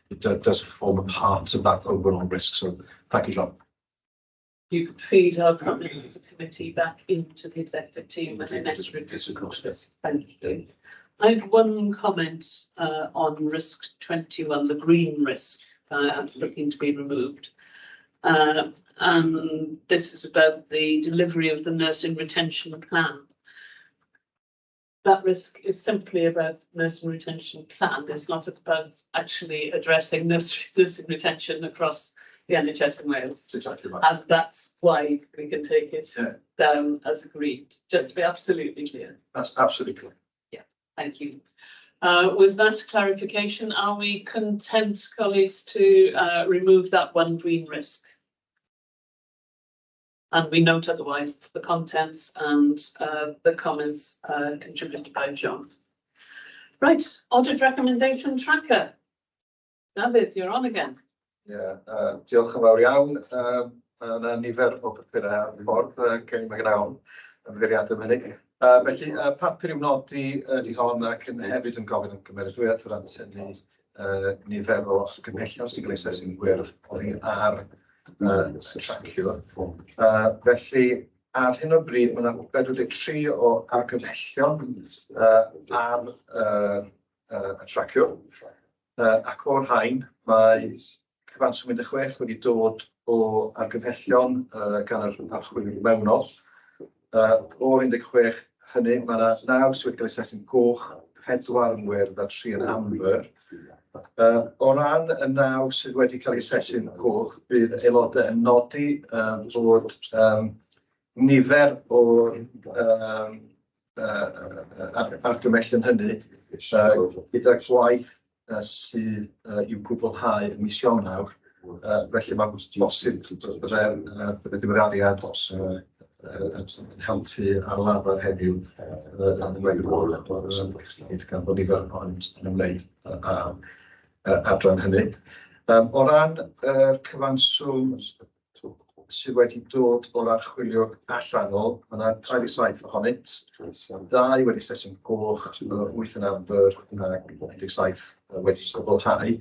it does form a part of that overall risk. So thank you, John. You can feed our comments as a committee back into the executive team when they next review. Thank you. I have one comment on risk 21, the green risk, looking to be removed. And this is about the delivery of the nursing retention plan. That risk is simply about nursing retention plan. It's not about actually addressing nursing retention across the NHS in Wales. That's exactly right. And that's why we can take it down as agreed, just to be absolutely clear. That's absolutely clear. Yeah, thank you. With that clarification, are we content, colleagues, to remove that one green risk? And we note otherwise the contents and the comments contributed by John. Right, audit recommendation tracker. David, you're on again. Yeah, diolch yn fawr iawn. Yna nifer o papurau ar ffordd, cyn mae gnawn ymddeiriad am hynny. Felly, papur i'w nodi ydy hon ac yn hefyd yn gofyn yn gymeradwyaeth o ran tynnu nifer o gymhellion sy'n cael ei asesu'n gwyrdd oddi ar y tracio. Felly, ar hyn o bryd, mae yna 43 o argymhellion ar y tracio. Ac o'r rhain, mae cyfanswm 16 wedi dod o argymhellion gan yr archwilio mewnol. O'r 16 hynny, mae yna 9 sydd wedi cael ei asesu'n goch, pedwarnwyr a 3 yn amber. O ran y 9 sydd wedi cael eu asesu'n coch, bydd aelodau yn nodi fod nifer o argymellion hynny gyda gwaith sydd i'w gwblhau ym mis Ionawr. Felly mae'n bosib bydde'r diweddiad yn helpu ar lafar heddiw yn ymwneud gan bod nifer ohonynt yn ymwneud â adran hynny. O ran y cyfanswm sydd wedi dod o'r archwilio allanol, mae yna 27 ohonynt, 2 wedi sesu'n goch, 8 yn amber ac 17 wedi sylfaenhau.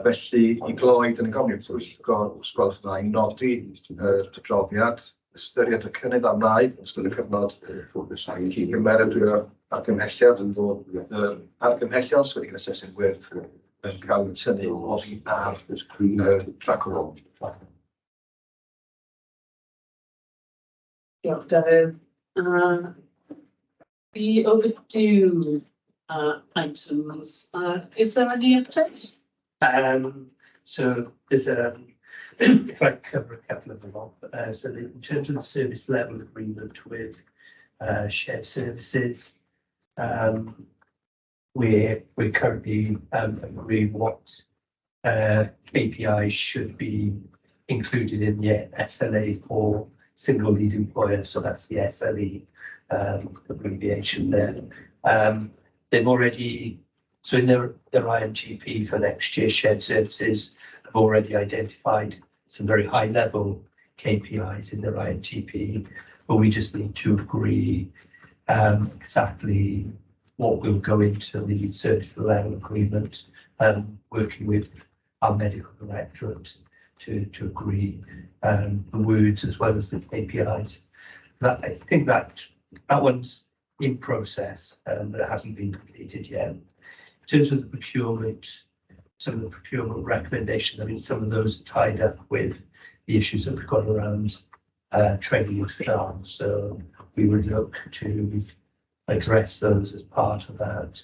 Felly, i gloed yn gofyn i'r Pwyllgor wrth gwrs yna i nodi yr adroddiad, ystyried y cynnydd am ddau, ystod y cyfnod, ac i gymeryd yw'r argymhelliad yn fod yr argymhellion sydd wedi cael asesu'n gwyrdd yn cael eu tynnu oddi ar y trac o rôl. Diolch, Dafydd. The overdue items. Is there any update? So there's if I cover a couple of them off. So in terms of the service level agreement with shared services, we're currently agreeing what KPIs should be included in the SLA for single lead employer, so that's the SLE abbreviation there. They've already, so in their IMGP for next year, shared services have already identified some very high level KPIs in their IMGP, but we just need to agree exactly what will go into the service level agreement, working with our medical directorate to agree the words as well as the KPIs. I think that one's in process, but it hasn't been completed yet. In terms of the procurement, some of the procurement recommendations, I mean, some of those are tied up with the issues that we've got around training of staff. So we would look to address those as part of that.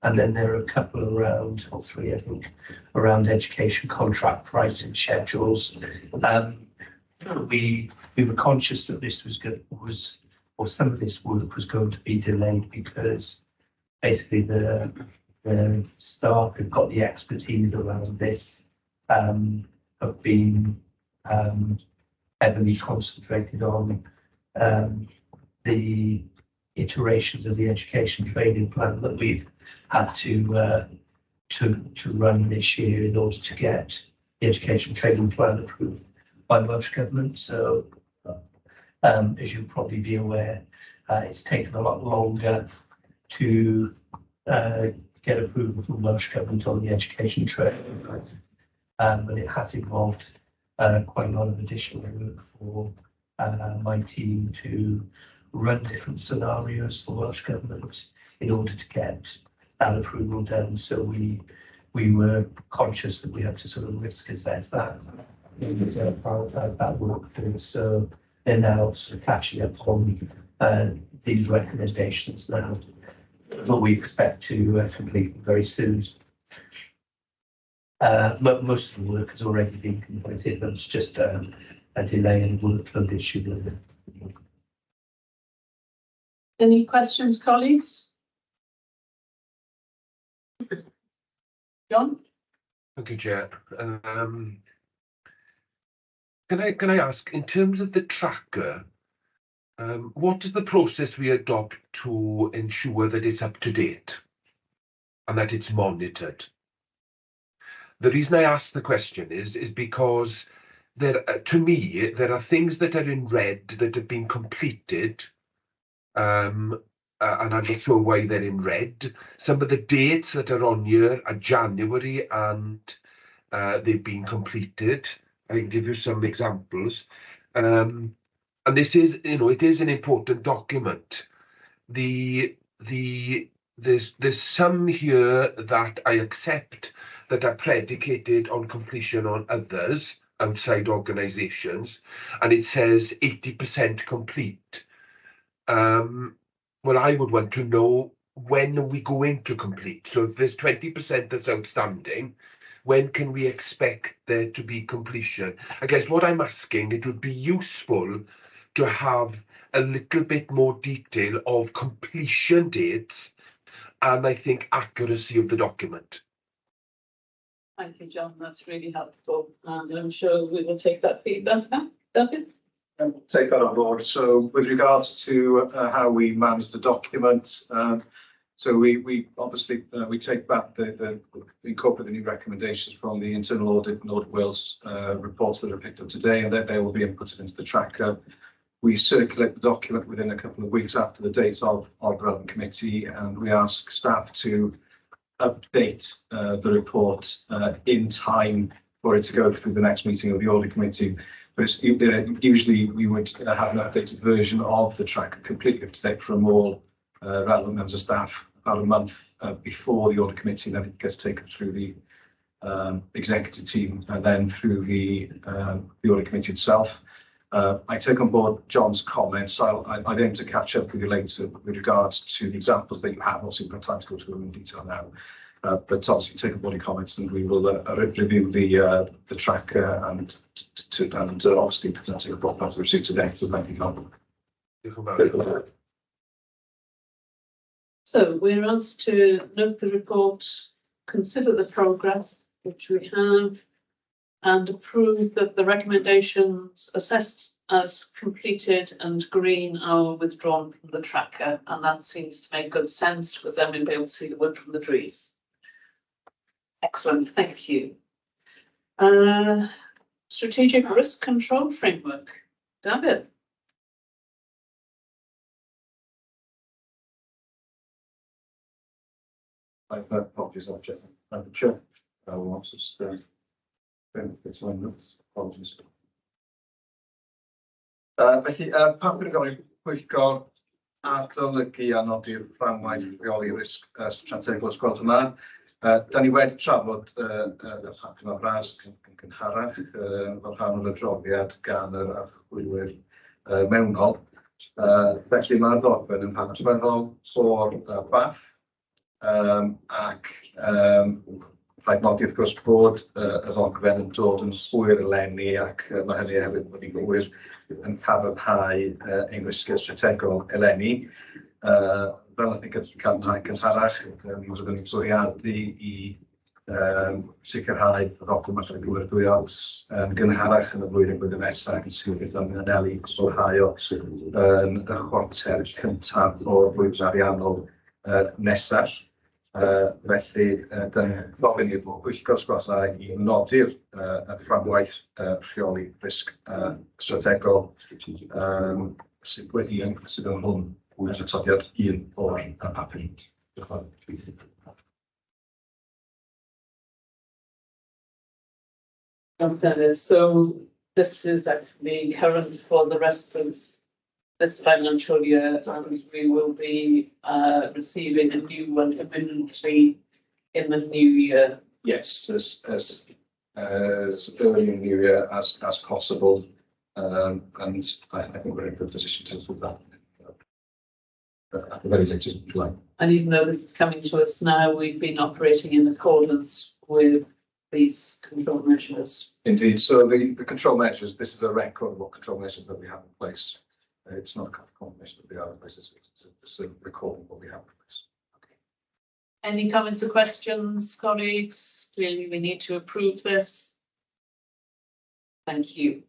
And then there are a couple around, or 3, I think, around education contract pricing schedules. We were conscious that this or some of this work was going to be delayed because basically the staff who've got the expertise around this have been heavily concentrated on the iterations of the education training plan that we've had to run this year in order to get the education training plan approved by the Welsh Government. So as you'll probably be aware, it's taken a lot longer to get approval from Welsh Government on the education training plan, but it has involved quite a lot of additional work for my team to run different scenarios for Welsh Government in order to get that approval done. So we were conscious that we had to sort of risk assess that work through. So they're now sort of catching up on these recommendations now, but we expect to complete them very soon. Most of the work has already been completed, but it's just a delay in workload issue. Any questions, colleagues? John? Thank you, Chair. Can I ask, in terms of the tracker, what is the process we adopt to ensure that it's up to date and that it's monitored? The reason I ask the question is because to me, there are things that are in red that have been completed, and I'm not sure why they're in red. Some of the dates that are on here are January and they've been completed. I can give you some examples. And this is, it is an important document. There's some here that I accept that are predicated on completion on others outside organisations, and it says 80% complete. Well, I would want to know when are we going to complete? So if there's 20% that's outstanding, when can we expect there to be completion? I guess what I'm asking, it would be useful to have a little bit more detail of completion dates and I think accuracy of the document. Thank you, John. That's really helpful. And I'm sure we will take that feedback back. David? Take that on board. So with regards to how we manage the document, so we obviously we take back the incorporate the new recommendations from the internal audit and Audit Wales reports that are picked up today, and they will be inputted into the tracker. We circulate the document within a couple of weeks after the date of the relevant committee, and we ask staff to update the report in time for it to go through the next meeting of the audit committee. But usually we would have an updated version of the tracker completely up to date from all relevant members of staff about a month before the audit committee, and then it gets taken through the executive team and then through the audit committee itself. I take on board John's comments. I'd aim to catch up with you later with regards to the examples that you have. Obviously, we've got time to go through them in detail now. But obviously take on board your comments, and we will review the tracker and obviously take a board part of the receipt today. So thank you, John. So we're asked to note the report, consider the progress which we have, and approve that the recommendations assessed as completed and green are withdrawn from the tracker. And that seems to make good sense, because then we'll be able to see the wood from the trees. Excellent, thank you. Strategic risk control framework. David. Apologies, Chair. Chair. Apologies. Felly, papur yn gael Pwyllgor adolygu a nodi'r fframwaith rheoli risg strategol ysgweld yma. Da ni wedi trafod y papur yma fras yn gynharach fel rhan o'r adroddiad gan yr archwilwyr mewnol. Felly mae'r ddogfen yn patrweddol o'r baff ac rhaid nodi wrth gwrs bod y ddogfen yn dod yn hwyr eleni ac mae hynny hefyd bod ni'n gywir yn cadarnhau ein risgiau strategol eleni. Fel yna ni'n cadarnhau cynharach, ni'n gwybod ni'n toriadu I sicrhau y ddogfen mae'n gwyrdwyo yn gynharach yn y blwyddyn nesaf ac yn sicrwydd am anelu sgolhau yn y chwarter cyntaf o'r blwyddyn ariannol nesaf. Felly, da ni'n gofyn i'r Pwyllgor Sgwasau I nodi'r fframwaith rheoli risg strategol sydd wedi sydd yn hwn yn atodiad un o'r papur. Dennis, so this is actually current for the rest of this financial year, and we will be receiving a new one imminently in the new year. Yes, as early in the new year as possible, and I think we're in a good position to do that at the very latest July. And even though this is coming to us now, we've been operating in accordance with these control measures. Indeed, so the control measures, this is a record of what control measures that we have in place. It's not a confirmation that we are in place, it's a recording of what we have in place. Okay. Any comments or questions, colleagues? Clearly we need to approve this. Thank you.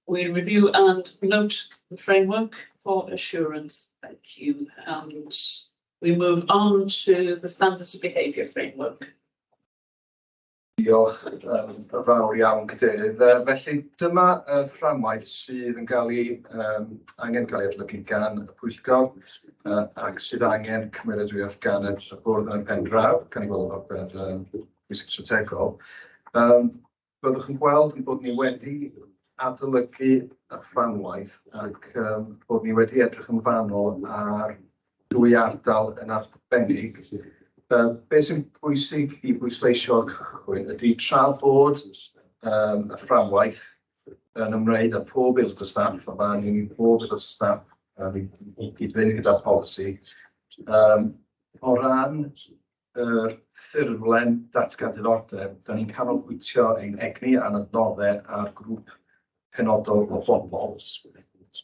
We review and note the framework for assurance. Thank you. And we move on to the standards of behaviour framework. Diolch yn fawr iawn Cadeirydd. Felly dyma y fframwaith sydd yn angen cael ei adolygu gan y Pwyllgor ac sydd angen cymeradwyaeth gan y bwrdd yn pen draw, gan ei weld o'r bwysig strategol. Byddwch yn gweld bod ni wedi adolygu y fframwaith ac bod ni wedi edrych yn fanwl ar dwy ardal yn arbennig. Beth sy'n bwysig I bwysleisio'r cychwyn ydy trafod y fframwaith yn ymwneud â pob aelod o staff, a fan ni'n pob aelod o staff I gyd-fynd gyda'r polisi, O ran ffurflen datgan diddordeb, da ni'n canolbwyntio ein egni a adnoddau ar grŵp penodol o bobl.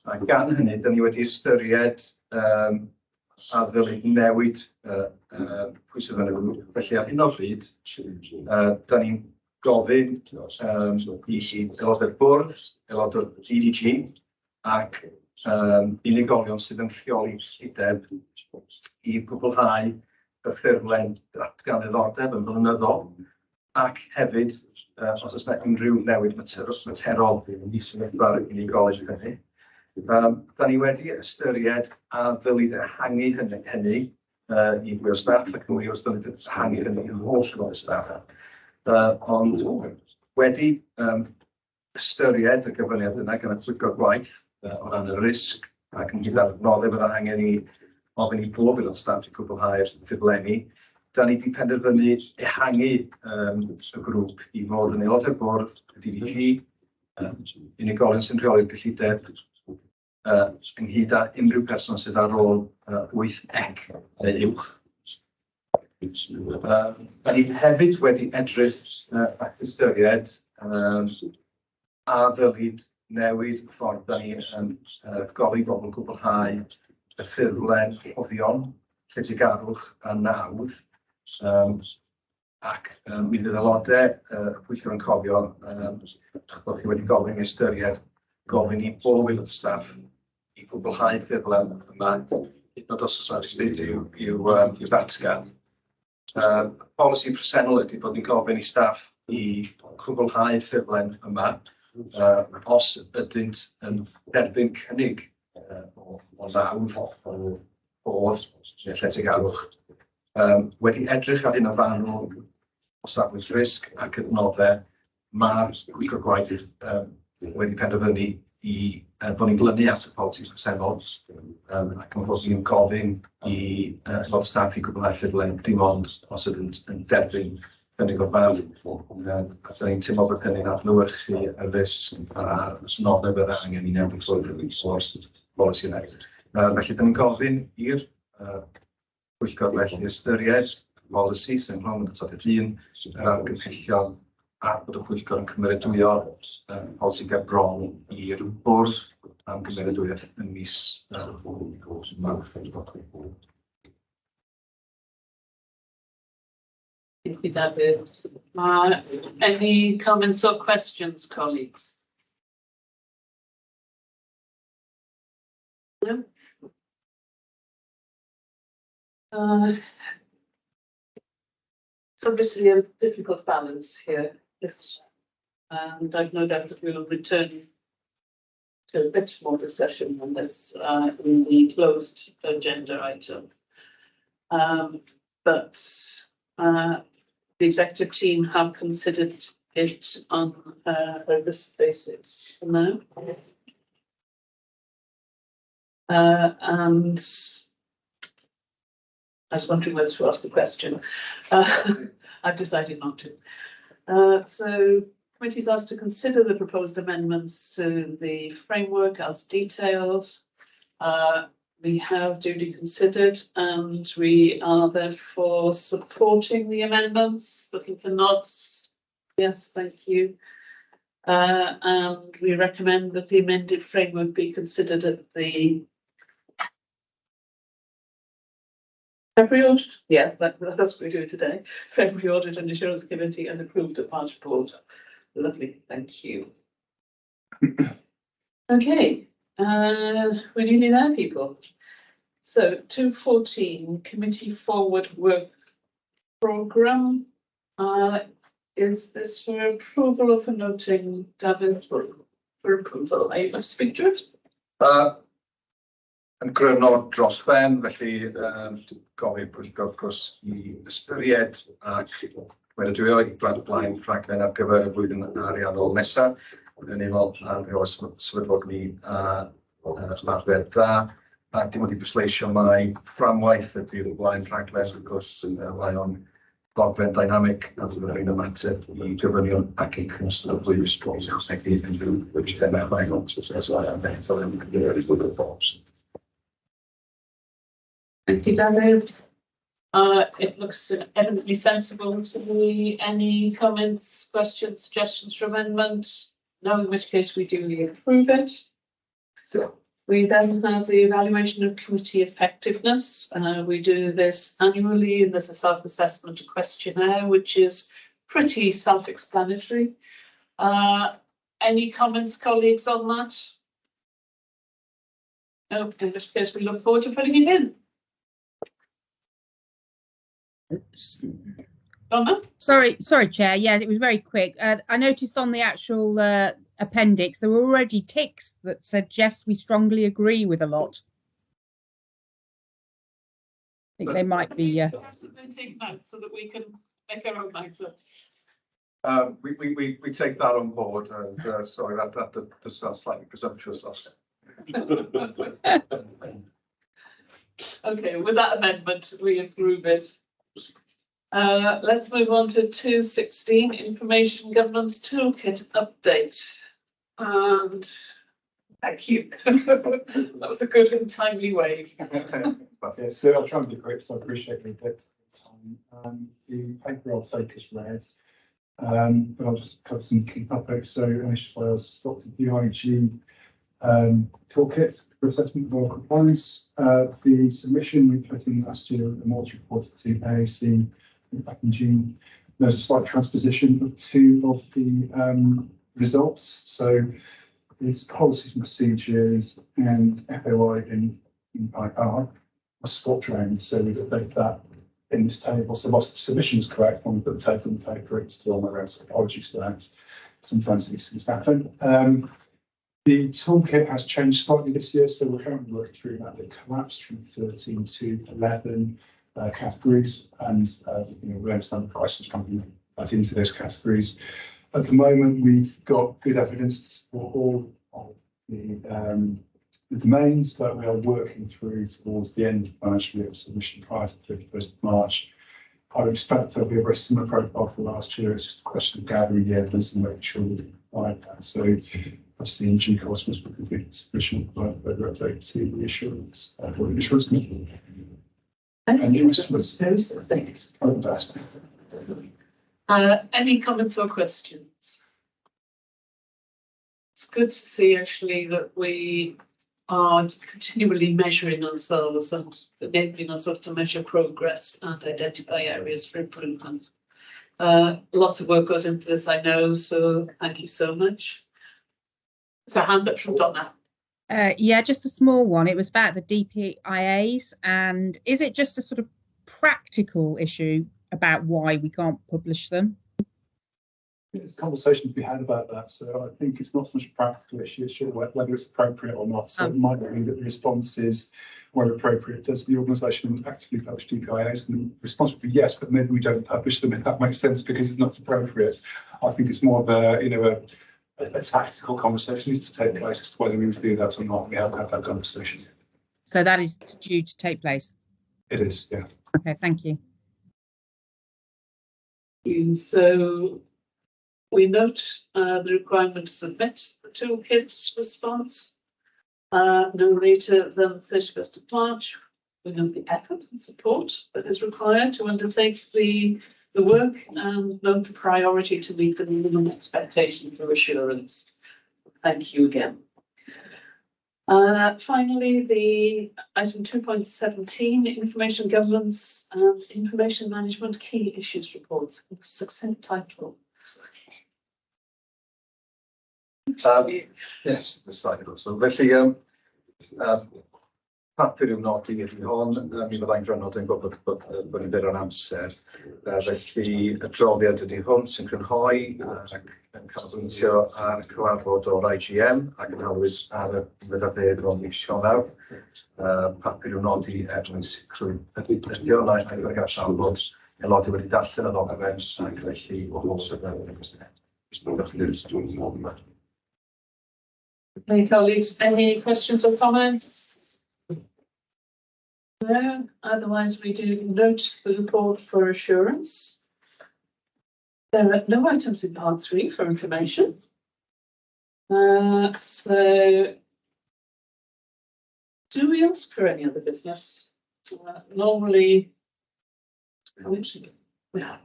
A gan hynny, da ni wedi ystyried a ddylid newid pwy sydd yn y grŵp. Felly ar hyn o bryd, da ni'n gofyn i aelodau'r bwrdd, aelodau'r DDG ac unigolion sydd yn rheoli cyllideb i gwblhau y ffurflen datgan ddiddordeb yn flynyddol ac hefyd os oes yna unrhyw newid materol i sefyllfa'r unigolyn hynny. Da ni wedi ystyried a ddylid ehangu hynny i fwy o staff ac yn mwy o ystod ehangu hynny i holl o staff. Ond wedi ystyried y gyfyniad yna gan y pwyllgor gwaith o ran y risg ac yn gyda'r noddau bydd angen i ofyn i bob aelod staff i gwblhau'r ffurflenni. Da ni wedi penderfynu ehangu y grŵp i fod yn aelod o'r bwrdd, y DDG, unigolyn sy'n rheoli'r gyllideb, ynghyd â unrhyw person sydd ar ôl 8 ec neu uwch. Da ni hefyd wedi edrych ac ystyried a ddylid newid y ffordd da ni yn gofyn bobl gwblhau y ffurflen oddion, lletygarwch a nawdd. Ac mi fydd aelodau y pwyllgor yn cofio bod chi wedi gofyn i ystyried gofyn i bob aelod staff i gwblhau ffurflen yma, hyd yn oed os oes i'w ddatgan. Polisi presennol ydy bod ni'n gofyn i staff i gwblhau ffurflen yma os ydynt yn derbyn cynnig o nawdd, bodd, lletygarwch. Wedi edrych ar hyn o fanwl o safbwynt risg ac adnoddau, mae'r pwyllgor gwaith wedi penderfynu i fod ni'n glynu at y polisi presennol ac yn fod ni'n gofyn i aelod staff i gwblhau ffurflen dim ond os ydynt yn derbyn cynnig o'r fath. Da ni'n teimlo bod hynny'n adlewyrchu y risg a'r nodau bydd angen i newid o'r polisi yna. Felly, da ni'n gofyn i'r pwyllgor felly ystyried polisi sy'n rhwng y atodiad 1 yr argymhellion a bod y pwyllgor yn cymeradwyo polisi gebron i'r bwrdd am gymeradwyaeth yn mis Mawrth. Thank you, David. Any comments or questions, colleagues? No? It's obviously a difficult balance here, and I've no doubt that we will return to a bit more discussion on this in the closed agenda item. But the executive team have considered it on a risk basis for now. And I was wondering whether to ask a question. I've decided not to. So committee is asked to consider the proposed amendments to the framework as detailed. We have duly considered and we are therefore supporting the amendments. Looking for nods. Yes, thank you. And we recommend that the amended framework be considered at the February audit. Yeah, that's what we're doing today. February Audit and Assurance Committee and approved at March Board. Lovely, thank you. Okay, we're nearly there, people. So 214 Committee Forward Work Programme. Is this for approval or for noting, David? For approval. Are you going to speak to it? Yn gryno dros ben, felly gofyn pwyllgor wrth gwrs i ystyried ac wedydwyo i blaen rhaglen ar gyfer y flwyddyn ariannol nesaf. Yn unol ar sefydlog ni a ymarfer dda. A dim ond i bwysleisio mai fframwaith ydy'r blaen rhaglen wrth gwrs mae o'n ddogfen dynamic a sydd yn ymateb i gyfynion ac yn cynnwys y flwyddyn ysbryd ychwanegol unrhyw which then mae'n ond as I am meddwl yn gyda'r flwyddyn bobs. Thank you, David. It looks evidently sensible to me. Any comments, questions, suggestions for amendment? No, in which case we duly approve it. We then have the evaluation of committee effectiveness. We do this annually, and there's a self-assessment questionnaire, which is pretty self-explanatory. Any comments, colleagues, on that? No, in which case we look forward to filling it in. Sorry, Chair. Yes, it was very quick. I noticed on the actual appendix there were already ticks that suggest we strongly agree with a lot. I think they might be. Take notes so that we can make our own minds up. We take that on board, and sorry, that does sound slightly presumptuous. Okay, with that amendment, we approve it. Let's move on to 216, Information Governance Toolkit update. And thank you. That was a good and timely wave. Yeah, so I'll try and be quick, so I appreciate the bit of time. The paper I'll take is read, but I'll just cover some key topics. So initially I was adopted the UIG toolkit for assessment of all compliance. The submission we put in last year, the Mortgage report to AAC back in June, there's a slight transposition of two of the results. So it's policies and procedures and FOI in IR are swapped around. So we've updated that in this table. So whilst the submission is correct, when we put the table on the paper, it's still on the rest. Apologies for that. Sometimes these things happen. The toolkit has changed slightly this year, so we're currently working through that. They've collapsed from 13 to 11 categories, and we understand the questions coming into those categories. At the moment, we've got good evidence for all of the domains, but we are working through towards the end of the financial year submission prior to the 31st of March. I would expect there'll be a very similar profile for last year. It's just a question of gathering the evidence and making sure we provide that. So obviously in due course, once we complete the submission, we'll provide further update to the assurance for the assurance committee. And you was those things. All the best. Any comments or questions? It's good to see actually that we are continually measuring ourselves and enabling ourselves to measure progress and identify areas for improvement. Lots of work goes into this, I know, so thank you so much. So hand up from Donna. Yeah, just a small one. It was about the DPIAs, and is it just a sort of practical issue about why we can't publish them? There's conversations to be had about that, so I think it's not so much a practical issue, it's sure whether it's appropriate or not. So it might be that the response is, where appropriate, does the organisation actively publish DPIAs? And the response would be yes, but maybe we don't publish them, if that makes sense, because it's not appropriate. I think it's more of a tactical conversation needs to take place as to whether we would do that or not. We haven't had that conversation. So that is due to take place? It is, yeah. Okay, thank you. So we note the requirement to submit the toolkit's response no later than the 31st of March. We note the effort and support that is required to undertake the work and note the priority to meet the minimum expectation for assurance. Thank you again. Finally, the item 2.17, information governance and information management key issues reports. Succinct title. Yes, the slide. So felly papur yw nodi ydy hon, mi fyddai'n grynod yn gwybod bod ni'n byr o'n amser. Felly y droddiad ydy hwn sy'n crynhoi ac yn canolbwyntio ar cyfarfod o'r IGM ac yn halwyd ar y fyddaddeg o mis Ionawr. Papur yw nodi Edwin Sicrwydd. Ydy o'n a'i fyrgyr allan bod aelodau wedi darllen y ddogfen ac felly o hos Okay, colleagues, any questions or comments? No, otherwise we do note the report for assurance. There are no items in part 3 for information. So do we ask for any other business? Normally, yeah.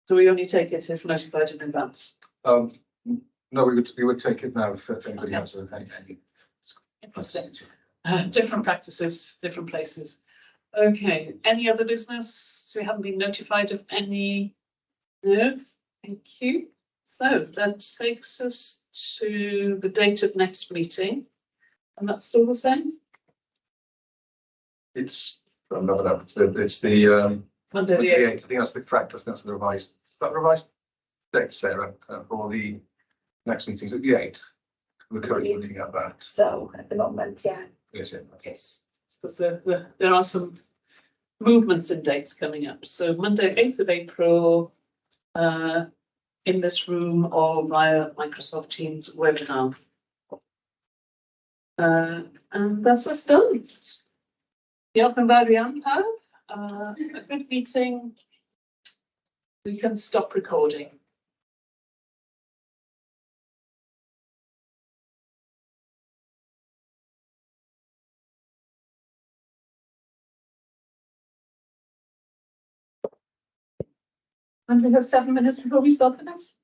So we only take it if notified in advance. No, we would take it now if anybody has anything. Interesting. Different practices, different places. Okay, any other business? We haven't been notified of any. No, thank you. So that takes us to the date of next meeting. And that's still the same? It's, it's the, Monday the the 8th. 8th. I think that's the correct, that's the revised, is that the revised date, Sarah, for the next meetings at the 8th? We're currently looking at that. So at the moment, yeah. Yes, yeah. Yes, because there are some movements in dates coming up. So Monday, 8th of April, in this room or via Microsoft Teams webinar. And that's us done. Diolch yn fawr iawn pawb. A good meeting. We can stop recording. And we have 7 minutes before we start the next.